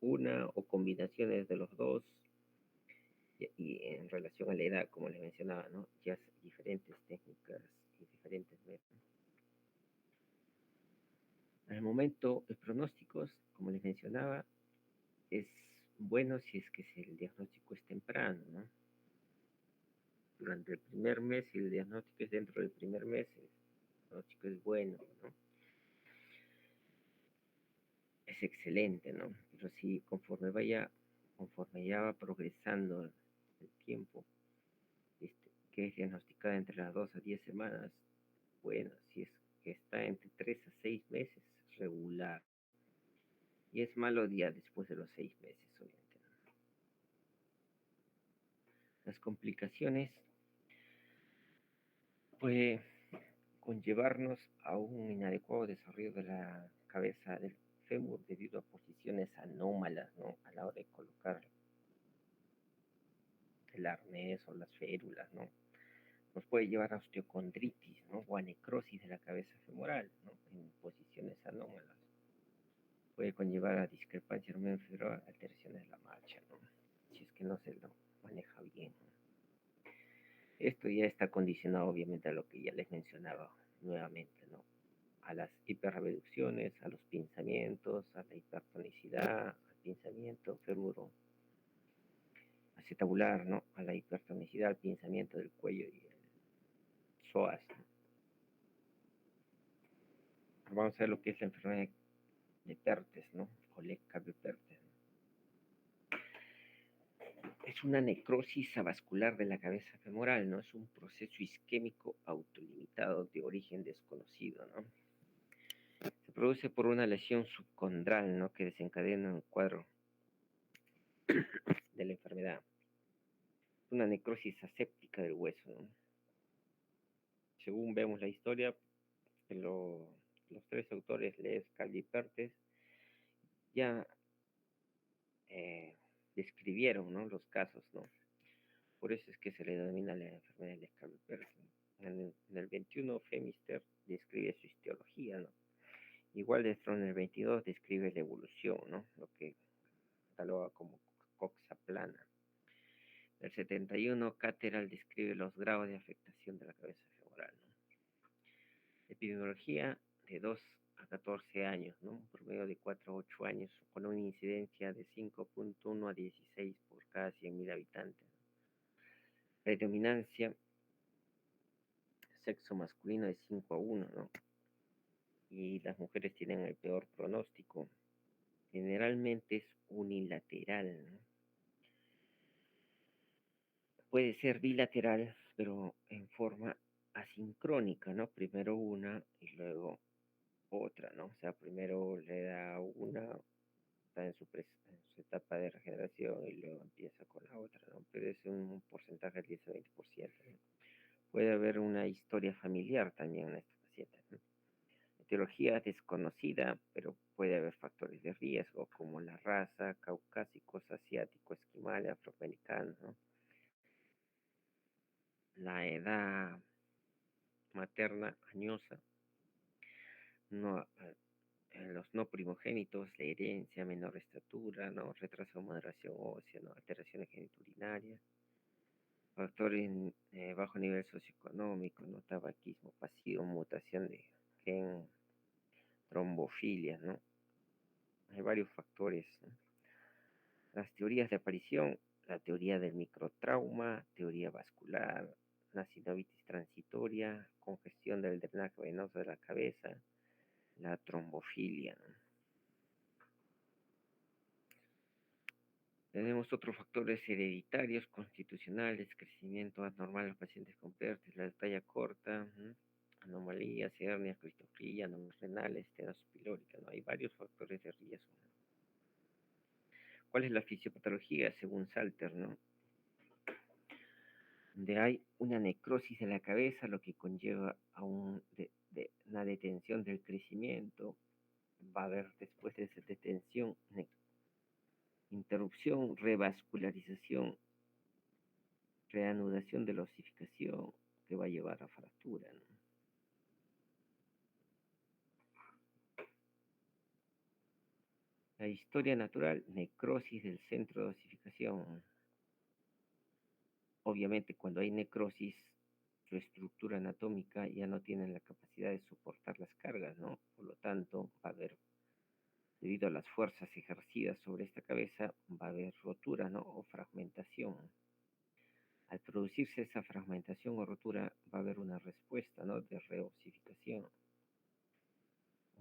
una o combinaciones de los dos, y en relación a la edad, como les mencionaba, ¿no? Ya diferentes técnicas y diferentes métodos. Al momento, el pronóstico, como les mencionaba, es bueno si es que el diagnóstico es temprano, ¿no? Durante el primer mes, si el diagnóstico es dentro del primer mes, el diagnóstico es bueno, ¿no? Es excelente, ¿no? Pero si conforme ya va progresando el tiempo, que es diagnosticada entre las 2 a 10 semanas, bueno, si es que está entre 3 a 6 meses, regular. Y es malo ya después de los 6 meses, obviamente, ¿no? Las complicaciones puede conllevarnos a un inadecuado desarrollo de la cabeza del fémur debido a posiciones anómalas, ¿no? A la hora de colocar el arnés o las férulas, ¿no? Nos puede llevar a osteocondritis, ¿no? O a necrosis de la cabeza femoral, ¿no? En posiciones anómalas. Puede conllevar a discrepancia femoral, alteraciones de la marcha, ¿no? Si es que no se lo maneja bien, ¿no? Esto ya está condicionado obviamente a lo que ya les mencionaba nuevamente, ¿no? A las hiperreducciones, a los pinzamientos, a la hipertonicidad, al pinzamiento femuro acetabular, ¿no? A la hipertonicidad, al pinzamiento del cuello y el psoas, ¿no? Vamos a ver lo que es la enfermedad de Pertes, ¿no? O Lecca-Pertes, ¿no? Es una necrosis avascular de la cabeza femoral, ¿no? Es un proceso isquémico autolimitado de origen desconocido, ¿no? Se produce por una lesión subcondral, ¿no? Que desencadena un cuadro de la enfermedad. Una necrosis aséptica del hueso, ¿no? Según vemos la historia, los tres autores, Lees, Calvi y Pertes, ya describieron, ¿no? Los casos, ¿no? Por eso es que se le denomina la enfermedad de Calvi-Pertes. En el 21, Femister describe su histología, ¿no? Igual dentro en el 22 describe la evolución, ¿no? Lo que cataloga como coxa plana. En el 71, Catterall describe los grados de afectación de la cabeza femoral, ¿no? Epidemiología de 2 a 14 años, ¿no? Un promedio de 4 a 8 años, con una incidencia de 5.1 a 16 por cada 100.000 habitantes. Predominancia sexo masculino de 5 a 1, ¿no? Y las mujeres tienen el peor pronóstico. Generalmente es unilateral, ¿no? Puede ser bilateral, pero en forma asincrónica, ¿no? Primero una y luego otra, ¿no? O sea, primero le da una, está en su etapa de regeneración y luego empieza con la otra, ¿no? Pero es un porcentaje del 10 a 20%, ¿no? Puede haber una historia familiar también en estos pacientes, ¿no? Etiología desconocida, pero puede haber factores de riesgo como la raza, caucásicos, asiáticos, esquimales, afroamericanos, ¿no? La edad materna añosa, no, los no primogénitos, la herencia, menor estatura, ¿no? Retraso de moderación ósea, ¿no? Alteraciones geniturinarias, factores bajo nivel socioeconómico, ¿no? Tabaquismo pasivo, mutación de gen, trombofilia, ¿no? Hay varios factores, ¿no? Las teorías de aparición, la teoría del microtrauma, teoría vascular, la sinovitis transitoria, congestión del drenaje venoso de la cabeza, la trombofilia, ¿no? Tenemos otros factores hereditarios, constitucionales, crecimiento anormal en los pacientes con PERTES, la talla corta, anomalías, hernias, cristofría, anomalías renales, estenosis pilórica, ¿no? Hay varios factores de riesgo, ¿no? ¿Cuál es la fisiopatología según Salter, no? Donde hay una necrosis de la cabeza, lo que conlleva a una detención del crecimiento. Va a haber después de esa detención interrupción, revascularización, reanudación de la osificación que va a llevar a fractura, ¿no? La historia natural, necrosis del centro de osificación. Obviamente, cuando hay necrosis, su estructura anatómica ya no tiene la capacidad de soportar las cargas, ¿no? Por lo tanto, va a haber, debido a las fuerzas ejercidas sobre esta cabeza, va a haber rotura, ¿no? O fragmentación. Al producirse esa fragmentación o rotura, va a haber una respuesta, ¿no? De reosificación.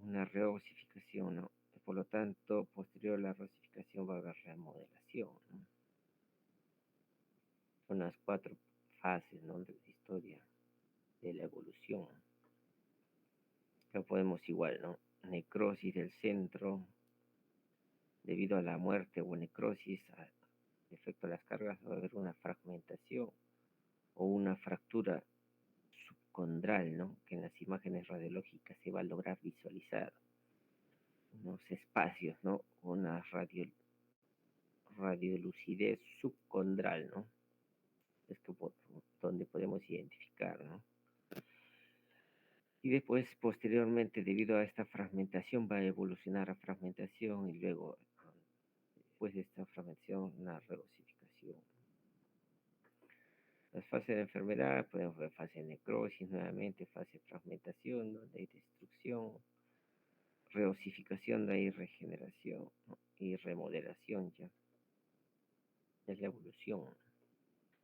Una reosificación, ¿no? Por lo tanto, posterior a la reosificación va a haber remodelación, ¿no? Son las 4 fases, ¿no? De la historia de la evolución. Acá podemos igual, ¿no? Necrosis del centro, debido a la muerte o necrosis, a efecto de las cargas, va a haber una fragmentación o una fractura subcondral, ¿no? Que en las imágenes radiológicas se va a lograr visualizar unos espacios, ¿no? Una radiolucidez subcondral, ¿no? Es que donde podemos identificar, ¿no? Y después, posteriormente, debido a esta fragmentación, va a evolucionar a fragmentación y luego, después de esta fragmentación, una reosificación. Las fases de enfermedad, podemos ver fase de necrosis, nuevamente fase de fragmentación, donde hay destrucción, reosificación, donde hay regeneración, ¿no? Y remodelación ya. Es la evolución.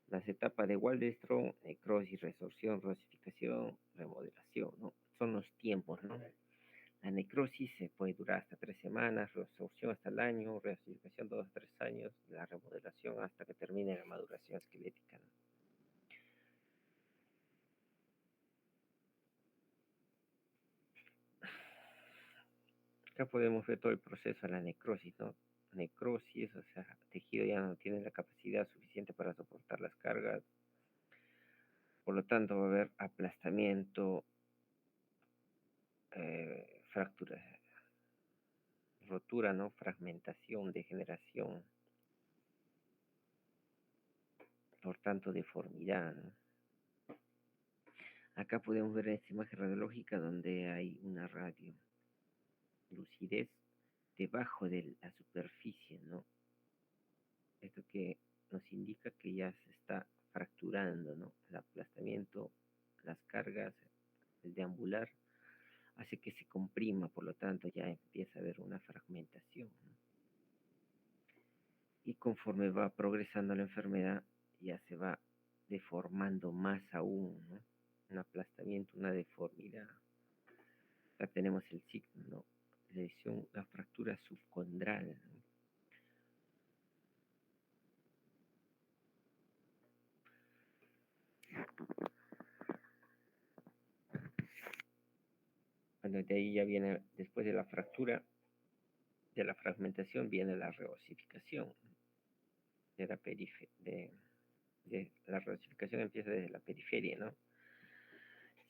Las etapas de Waldenstrom, necrosis, resorción, reosificación, remodelación, ¿no? Son los tiempos, ¿no? La necrosis se puede durar hasta 3 semanas, resorción hasta el año, reosificación 2 a 3 años, la remodelación hasta que termine la maduración esquelética, ¿no? Acá podemos ver todo el proceso de la necrosis, ¿no? Necrosis, o sea, el tejido ya no tiene la capacidad suficiente para soportar las cargas, por lo tanto va a haber aplastamiento, fractura, rotura, ¿no? Fragmentación, degeneración, por tanto deformidad, ¿no? Acá podemos ver esta imagen radiológica donde hay una radio lucidez debajo de la superficie, ¿no? Esto que nos indica que ya se está fracturando, ¿no? El aplastamiento, las cargas, el deambular, hace que se comprima, por lo tanto ya empieza a haber una fragmentación, ¿no? Y conforme va progresando la enfermedad, ya se va deformando más aún, ¿no? Un aplastamiento, una deformidad. Acá tenemos el signo, ¿no? Lesión, la fractura subcondral, ¿no? Bueno, de ahí ya viene, después de la fractura, de la fragmentación, viene la reosificación de la de la reosificación empieza desde la periferia, ¿no?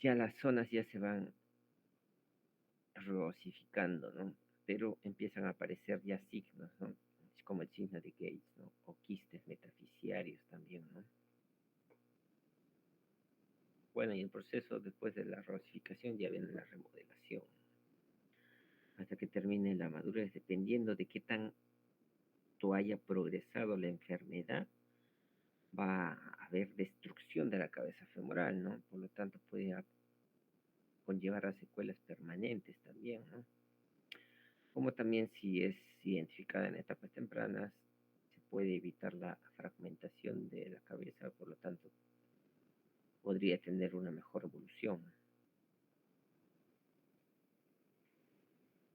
Ya las zonas ya se van reosificando, ¿no? Pero empiezan a aparecer ya signos, ¿no? Como el signo de Gates, ¿no? O quistes metafisiarios también, ¿no? Bueno, y el proceso después de la reosificación ya viene la remodelación, hasta que termine la madurez, dependiendo de qué tanto haya progresado la enfermedad, va a haber destrucción de la cabeza femoral, ¿no? Por lo tanto, puede conllevar a secuelas permanentes también, ¿no? Como también si es identificada en etapas tempranas, se puede evitar la fragmentación de la cabeza, por lo tanto, podría tener una mejor evolución.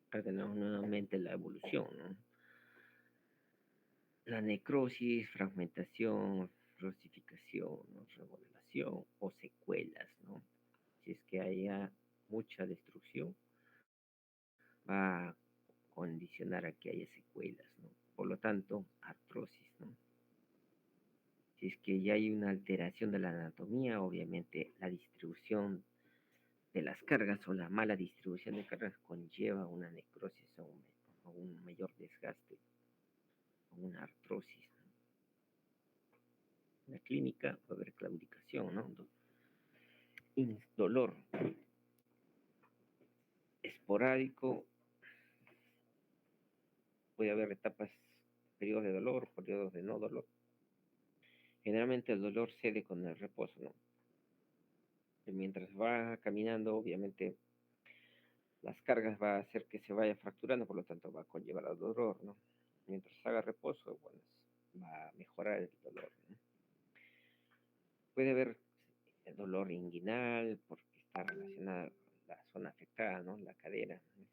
Acá tenemos nuevamente la evolución, ¿no? La necrosis, fragmentación, rosificación, ¿no? Remodelación o secuelas, ¿no? Si es que haya mucha destrucción, va a condicionar a que haya secuelas, ¿no? Por lo tanto, artrosis, ¿no? Si es que ya hay una alteración de la anatomía, obviamente la distribución de las cargas o la mala distribución de cargas conlleva una necrosis o un mayor desgaste, con una artrosis, ¿no? En la clínica va a haber claudicación, ¿no? Dolor esporádico, puede haber etapas, periodos de dolor, periodos de no dolor. Generalmente el dolor cede con el reposo, ¿no? Y mientras va caminando, obviamente las cargas va a hacer que se vaya fracturando, por lo tanto va a conllevar al dolor, ¿no? Mientras haga reposo, bueno, va a mejorar el dolor, ¿no? Puede haber dolor inguinal porque está relacionada con la zona afectada, ¿no? La cadera, ¿no?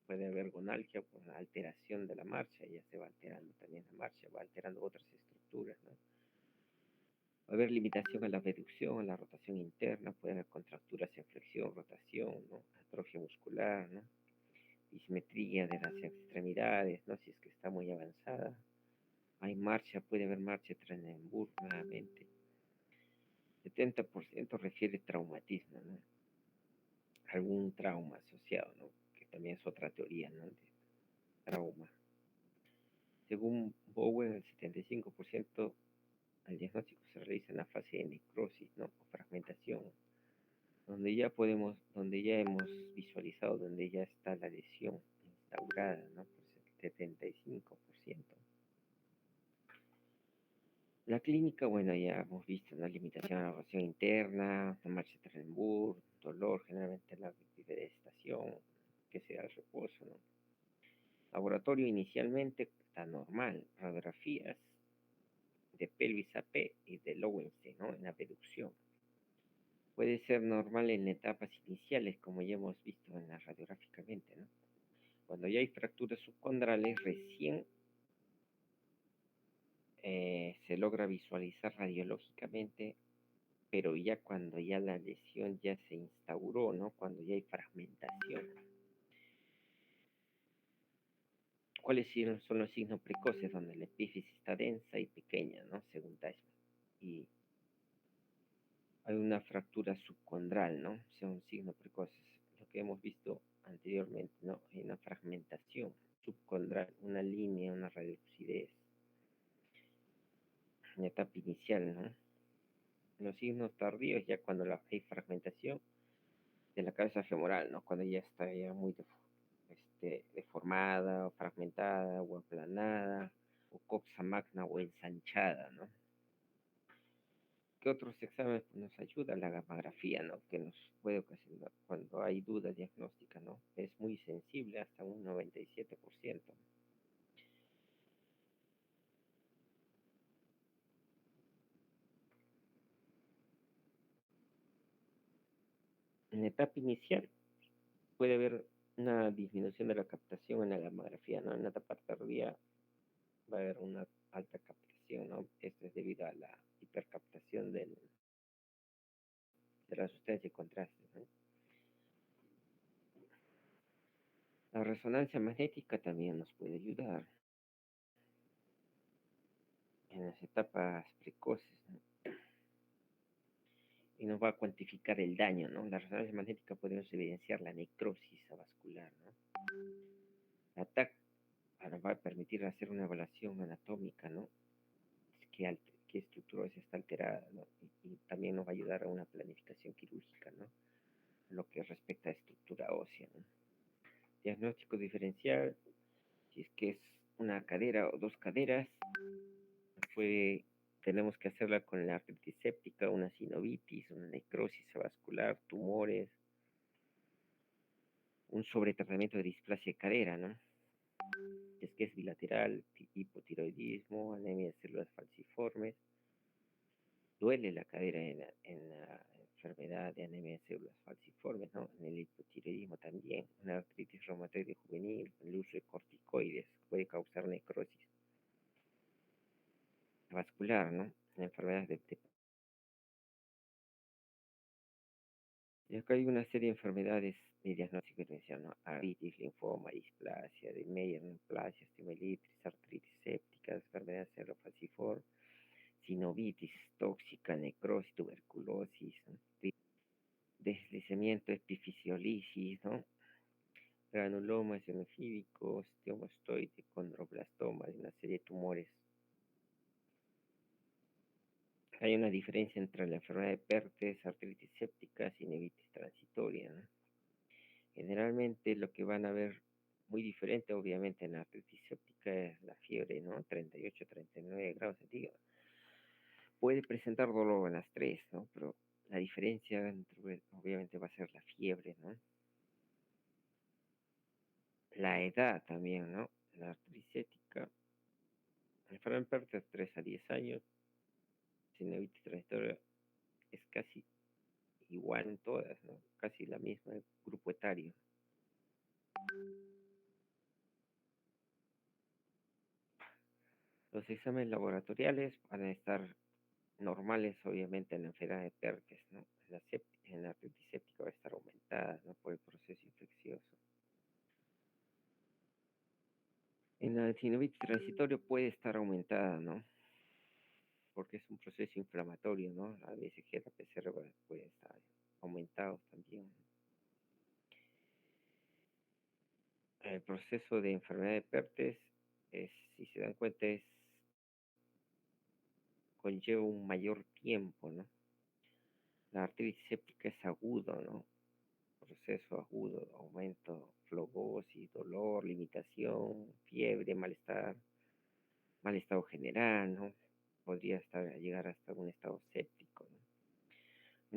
Puede haber gonalgia por la alteración de la marcha, ya se va alterando también la marcha, va alterando otras estructuras, ¿no? Va a haber limitación a la reducción, a la rotación interna, puede haber contracturas en flexión, rotación, ¿no? Atrofia muscular, ¿no? Dismetría de las extremidades, ¿no? Si es que está muy avanzada. Hay marcha, puede haber marcha Trendelenburg nuevamente. 70% refiere traumatismo, ¿no? Algún trauma asociado, ¿no? Que también es otra teoría, ¿no? De trauma. Según Bowen, el 75% al diagnóstico se realiza en la fase de necrosis, ¿no? O fragmentación, donde ya hemos visualizado, donde ya está la lesión instaurada, ¿no? Pues el 75%. La clínica, bueno, ya hemos visto una limitación a la rotación interna, la marcha de Trendelenburg, dolor, generalmente la estación, que sea el reposo, ¿no? Laboratorio inicialmente está normal, radiografías de pelvis AP y de Lowenstein, ¿no? En la abducción. Puede ser normal en etapas iniciales, como ya hemos visto en la radiográficamente, ¿no? Cuando ya hay fracturas subcondrales, recién se logra visualizar radiológicamente, pero ya cuando ya la lesión ya se instauró, ¿no? Cuando ya hay fragmentación. ¿Cuáles son los signos precoces? Donde la epífisis está densa y pequeña, ¿no? Según Dashman. Y hay una fractura subcondral, ¿no? Son signos precoces. Lo que hemos visto anteriormente, ¿no? Hay una fragmentación subcondral, una línea, una radiosidez, una etapa inicial, ¿no? Los signos tardíos ya cuando hay fragmentación de la cabeza femoral, ¿no? Cuando ya está ya muy deformada, o fragmentada, o aplanada, o coxa magna o ensanchada, ¿no? ¿Qué otros exámenes nos ayuda? La gamografía, ¿no? Que nos puede ocasionar cuando hay duda diagnóstica, ¿no? Es muy sensible, hasta un 97%. En la etapa inicial puede haber una disminución de la captación en la gamografía, ¿no? En la etapa tardía va a haber una alta captación, ¿no? Esto es debido a la hipercaptación de la sustancia de contraste, ¿no? La resonancia magnética también nos puede ayudar en las etapas precoces, ¿no? Y nos va a cuantificar el daño, ¿no? La resonancia magnética podemos evidenciar la necrosis vascular, ¿no? La TAC nos va a permitir hacer una evaluación anatómica, ¿no? Qué estructura está alterada, ¿no? Y también nos va a ayudar a una planificación quirúrgica, ¿no? Lo que respecta a estructura ósea, ¿no? Diagnóstico diferencial, si es que es una cadera o dos caderas, tenemos que hacerla con la artritis séptica, una sinovitis, una necrosis vascular, tumores, un sobretratamiento de displasia de cadera, ¿no? Si es que es bilateral, hipotiroidismo, anemia de células falciformes, duele la cadera en la enfermedad de anemia de células falciformes, ¿no? En el hipotiroidismo también, una artritis reumatoide juvenil, el uso de corticoides puede causar necrosis vascular, ¿no? En enfermedades y acá hay una serie de enfermedades de diagnóstico diferencial, ¿no? Artritis, linfoma, displasia, de Meyer, neoplasia, osteomielitis, artritis séptica, enfermedades cerebrofalciforme, sinovitis tóxica, necrosis, tuberculosis, ¿no? Deslizamiento, epifisiolisis, ¿no? granuloma eosinofílico, osteomastoide, condroblastoma, y una serie de tumores. Hay una diferencia entre la enfermedad de Pertes, artritis séptica, sinovitis transitoria, ¿no? Generalmente lo que van a ver muy diferente, obviamente, en la artritis séptica es la fiebre, ¿no? 38, 39 grados centígrados. Puede presentar dolor en las tres, ¿no? Pero la diferencia obviamente va a ser la fiebre, ¿no? La edad también, ¿no? La artritis séptica, la enfermedad de Pertes 3 a 10 años, sinovitis transitoria es casi igual en todas, ¿no? Casi la misma grupo etario. Los exámenes laboratoriales van a estar normales, obviamente, en la enfermedad de Pertes, ¿no? En la artritis séptica va a estar aumentada, ¿no? Por el proceso infeccioso. En la sinovitis transitorio puede estar aumentada, ¿no? Porque es un proceso inflamatorio, ¿no? A veces que la PCR puede estar aumentado también. El proceso de enfermedad de Pertes, si se dan cuenta, conlleva un mayor tiempo, ¿no? La artritis séptica es agudo, ¿no? Proceso agudo, aumento, flogosis, dolor, limitación, fiebre, mal estado general, ¿no? Podría llegar hasta un estado séptico, ¿no?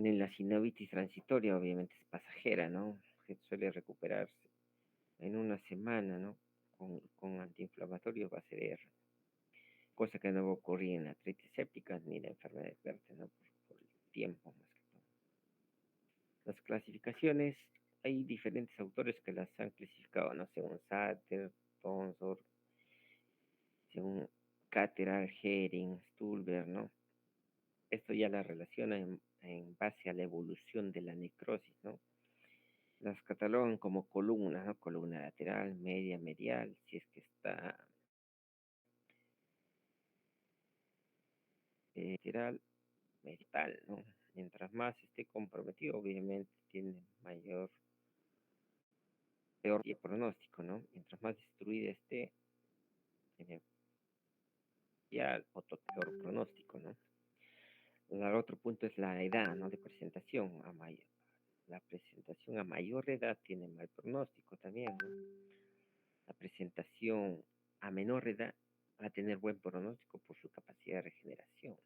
En la sinovitis transitoria, obviamente es pasajera, ¿no? Que suele recuperarse en una semana, ¿no? Con antiinflamatorios va a ser cosa que no va a ocurrir en la artritis séptica ni la enfermedad de Pertes, ¿no? Por el tiempo más que todo. Las clasificaciones, hay diferentes autores que las han clasificado, ¿no? Según Satter, Tonsor, según Cateral, Hering, Stulberg, ¿no? Esto ya la relaciona en base a la evolución de la necrosis, ¿no? Las catalogan como columnas, ¿no? Columna lateral, media, medial, si es que está lateral, medial, ¿no? Mientras más esté comprometido, obviamente tiene peor pronóstico, ¿no? Mientras más destruida esté, tiene ya otro peor pronóstico, ¿no? El otro punto es la edad, ¿no? De presentación. La presentación a mayor edad tiene mal pronóstico también, ¿no? La presentación a menor edad va a tener buen pronóstico por su capacidad de regeneración.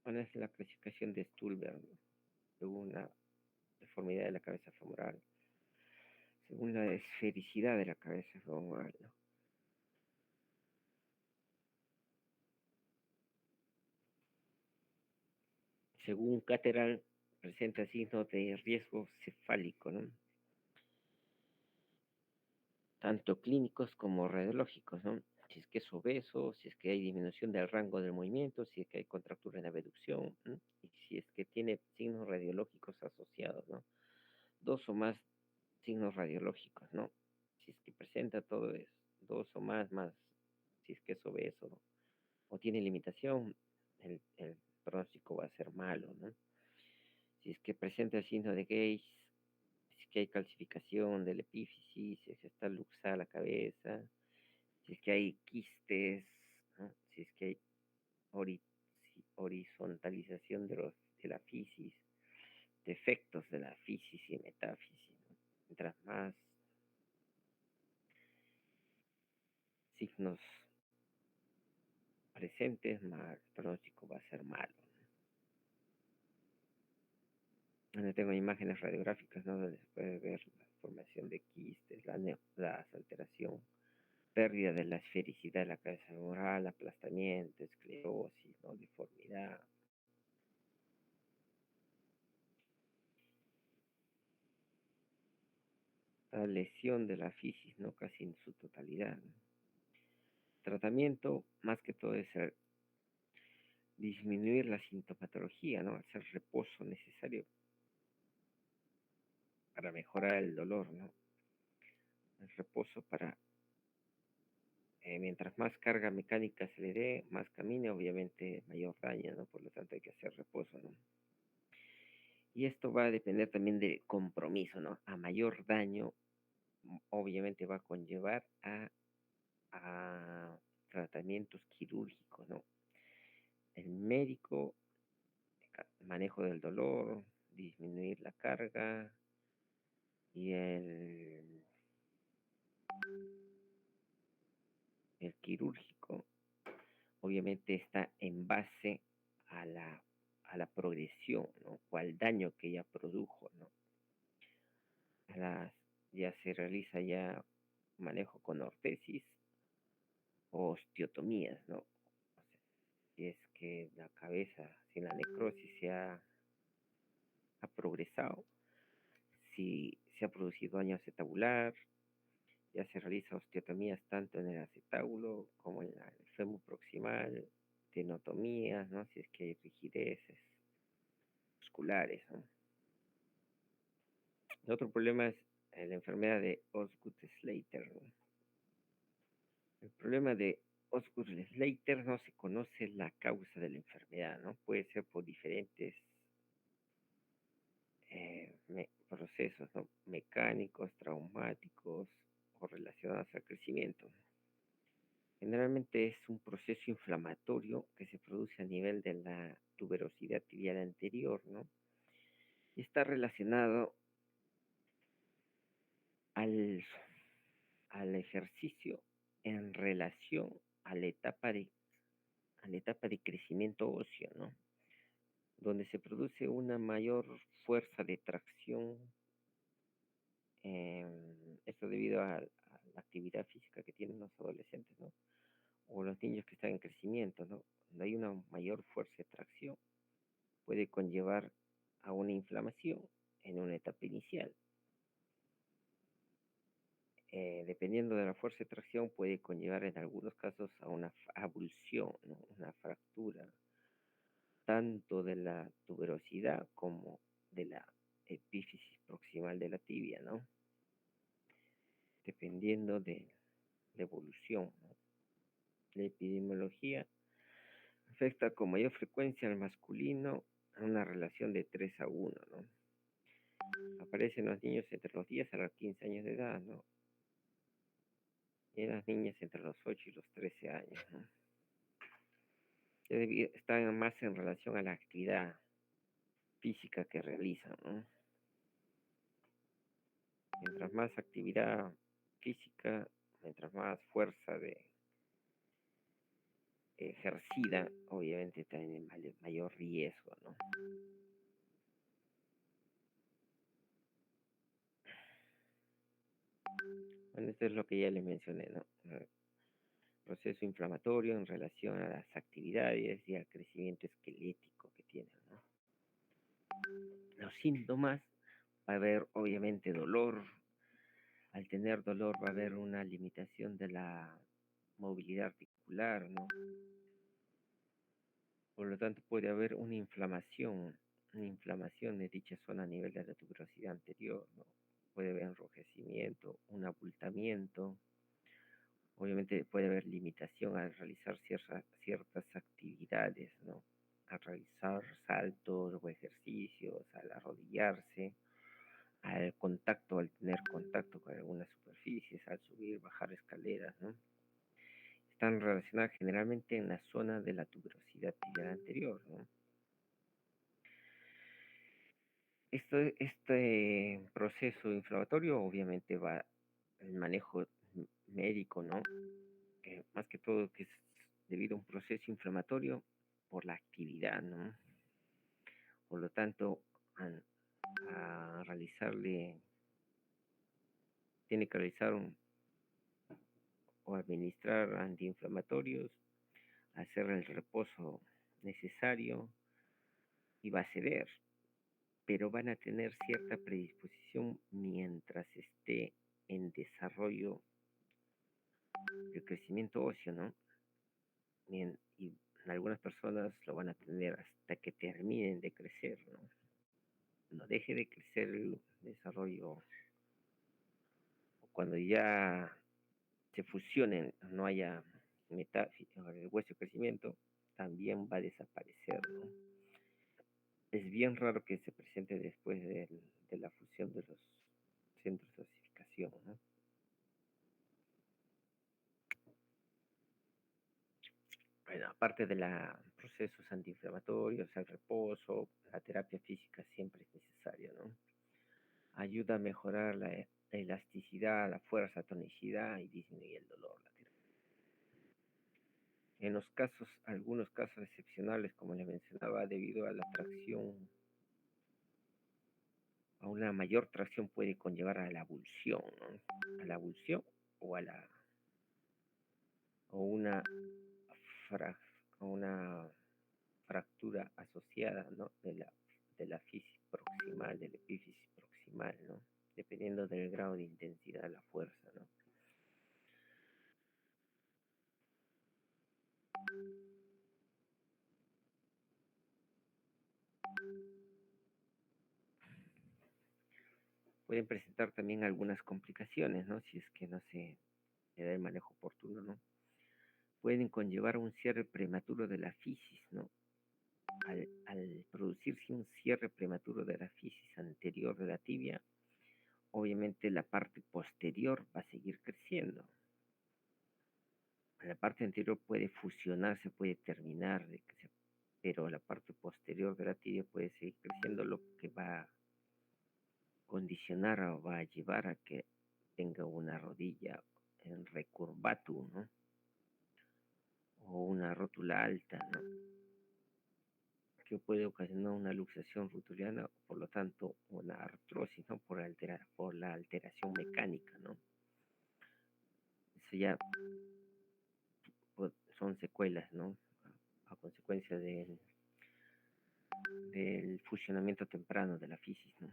Bueno, es la clasificación de Stulberg, ¿no? Según la deformidad de la cabeza femoral, según la esfericidad de la cabeza femoral, ¿no? Según Cateral, presenta signos de riesgo cefálico, ¿no? Tanto clínicos como radiológicos, ¿no? Si es que es obeso, si es que hay disminución del rango del movimiento, si es que hay contractura en la abducción, ¿no? Y si es que tiene signos radiológicos asociados, ¿no? Dos o más signos radiológicos, ¿no? Si es que presenta todo eso, dos o más, si es que es obeso, ¿no? O tiene limitación, el pronóstico va a ser malo, ¿no? Si es que presenta el signo de Gates, si es que hay calcificación del epífisis, si es que está luxada la cabeza, si es que hay quistes, ¿no? Si es que hay ori- horizontalización de la fisis, defectos de la fisis y metáfisis, ¿no? Mientras más signos presentes, más pronóstico va a ser malo. Donde tengo imágenes radiográficas, ¿no? Donde se puede ver la formación de quistes, la alteración, pérdida de la esfericidad de la cabeza femoral, aplastamiento, esclerosis, ¿no? Deformidad. La lesión de la fisis, ¿no? Casi en su totalidad, ¿no? Tratamiento, más que todo, es disminuir la sintomatología, ¿no? Hacer reposo necesario para mejorar el dolor, ¿no? El reposo para, mientras más carga mecánica se le dé, más camine, obviamente mayor daño, ¿no? Por lo tanto hay que hacer reposo, ¿no? Y esto va a depender también del compromiso, ¿no? A mayor daño, obviamente va a conllevar a tratamientos quirúrgicos, ¿no? El médico, manejo del dolor, disminuir la carga y el quirúrgico, obviamente está en base a la progresión, ¿no? O al daño que ya produjo, ¿no? A las, ya se realiza ya manejo con ortesis o osteotomías, ¿no? O sea, si es que la cabeza, si la necrosis ha progresado, si se ha producido daño acetabular, ya se realiza osteotomías tanto en el acetábulo como en el fémur proximal, tenotomías, ¿no? Si es que hay rigideces musculares, ¿no? El otro problema es la enfermedad de Osgood-Schlatter, ¿no? El problema de Osgood-Schlatter no se conoce la causa de la enfermedad, ¿no? Puede ser por diferentes procesos, ¿no? Mecánicos, traumáticos o relacionados al crecimiento. Generalmente es un proceso inflamatorio que se produce a nivel de la tuberosidad tibial anterior, ¿no? Y está relacionado al, al ejercicio en relación a la etapa de crecimiento óseo, ¿no? Donde se produce una mayor fuerza de tracción, esto debido a la actividad física que tienen los adolescentes, ¿no? O los niños que están en crecimiento, ¿no? Donde hay una mayor fuerza de tracción, puede conllevar a una inflamación en una etapa inicial. Dependiendo de la fuerza de tracción, puede conllevar en algunos casos a una abulsión, ¿no? Una fractura, tanto de la tuberosidad como de la epífisis proximal de la tibia, ¿no? Dependiendo de la evolución, ¿no? La epidemiología afecta con mayor frecuencia al masculino a una relación de 3 a 1, ¿no? Aparecen los niños entre los 10 a los 15 años de edad, ¿no? Y en las niñas entre los 8 y los 13 años, ¿no? Están más en relación a la actividad física que realizan, ¿no? Mientras más actividad física, mientras más fuerza de ejercida, obviamente tienen mayor riesgo, ¿no? Bueno, esto es lo que ya le mencioné, ¿no? Proceso inflamatorio en relación a las actividades y al crecimiento esquelético que tienen, ¿no? Los síntomas, va a haber obviamente dolor. Al tener dolor va a haber una limitación de la movilidad articular, ¿no? Por lo tanto, puede haber una inflamación de dicha zona a nivel de la tuberosidad anterior, ¿no? Puede haber enrojecimiento, un abultamiento. Obviamente puede haber limitación al realizar ciertas actividades, ¿no? Al realizar saltos o ejercicios, al arrodillarse, al contacto, al tener contacto con algunas superficies, al subir, bajar escaleras, ¿no? Están relacionadas generalmente en la zona de la tuberosidad tibial anterior, ¿no? Este proceso inflamatorio obviamente va el manejo médico, ¿no? Más que todo que es debido a un proceso inflamatorio por la actividad, ¿no? Por lo tanto, a realizarle, tiene que realizar o administrar antiinflamatorios, hacer el reposo necesario y va a ceder, pero van a tener cierta predisposición mientras esté en desarrollo el crecimiento óseo, ¿no? Y algunas personas lo van a tener hasta que terminen de crecer, ¿no? No deje de crecer el desarrollo, o cuando ya se fusionen, no haya el hueso de crecimiento, también va a desaparecer, ¿no? es bien raro que se presente después de la fusión de los centros de osificación, ¿no? Bueno, aparte de los procesos antiinflamatorios, el reposo, la terapia física siempre es necesaria, ¿no? Ayuda a mejorar la elasticidad, la fuerza, tonicidad y disminuye el dolor. En los casos, algunos casos excepcionales, como le mencionaba, debido a la tracción, a una mayor tracción puede conllevar a la abulsión, ¿no? A la abulsión o a la o una fra- o una fractura asociada, ¿no? De la fisis proximal, del epífisis proximal, ¿no? Dependiendo del grado de intensidad de la fuerza, ¿no? Pueden presentar también algunas complicaciones, ¿no? Si es que no se le da el manejo oportuno, ¿no? Pueden conllevar un cierre prematuro de la fisis, ¿no? Al producirse un cierre prematuro de la fisis anterior de la tibia, obviamente la parte posterior va a seguir creciendo. La parte anterior puede fusionarse, puede terminar, pero la parte posterior de la tibia puede seguir creciendo, lo que va a condicionar o va a llevar a que tenga una rodilla en recurvatum, ¿no? O una rótula alta, ¿no? Que puede ocasionar una luxación rotuliana, por lo tanto, una artrosis, ¿no? Por la alteración mecánica, ¿no? Eso ya pues, son secuelas, ¿no? A consecuencia del fusionamiento temprano de la fisis, ¿no?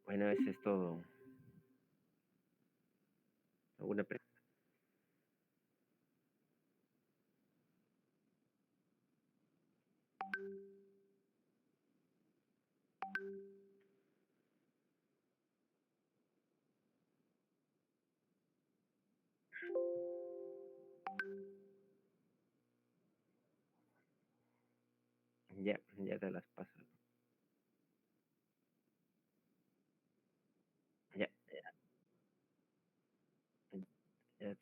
Bueno, eso es todo. ¿Alguna pregunta? Ya, ya te las paso. Ya, ya,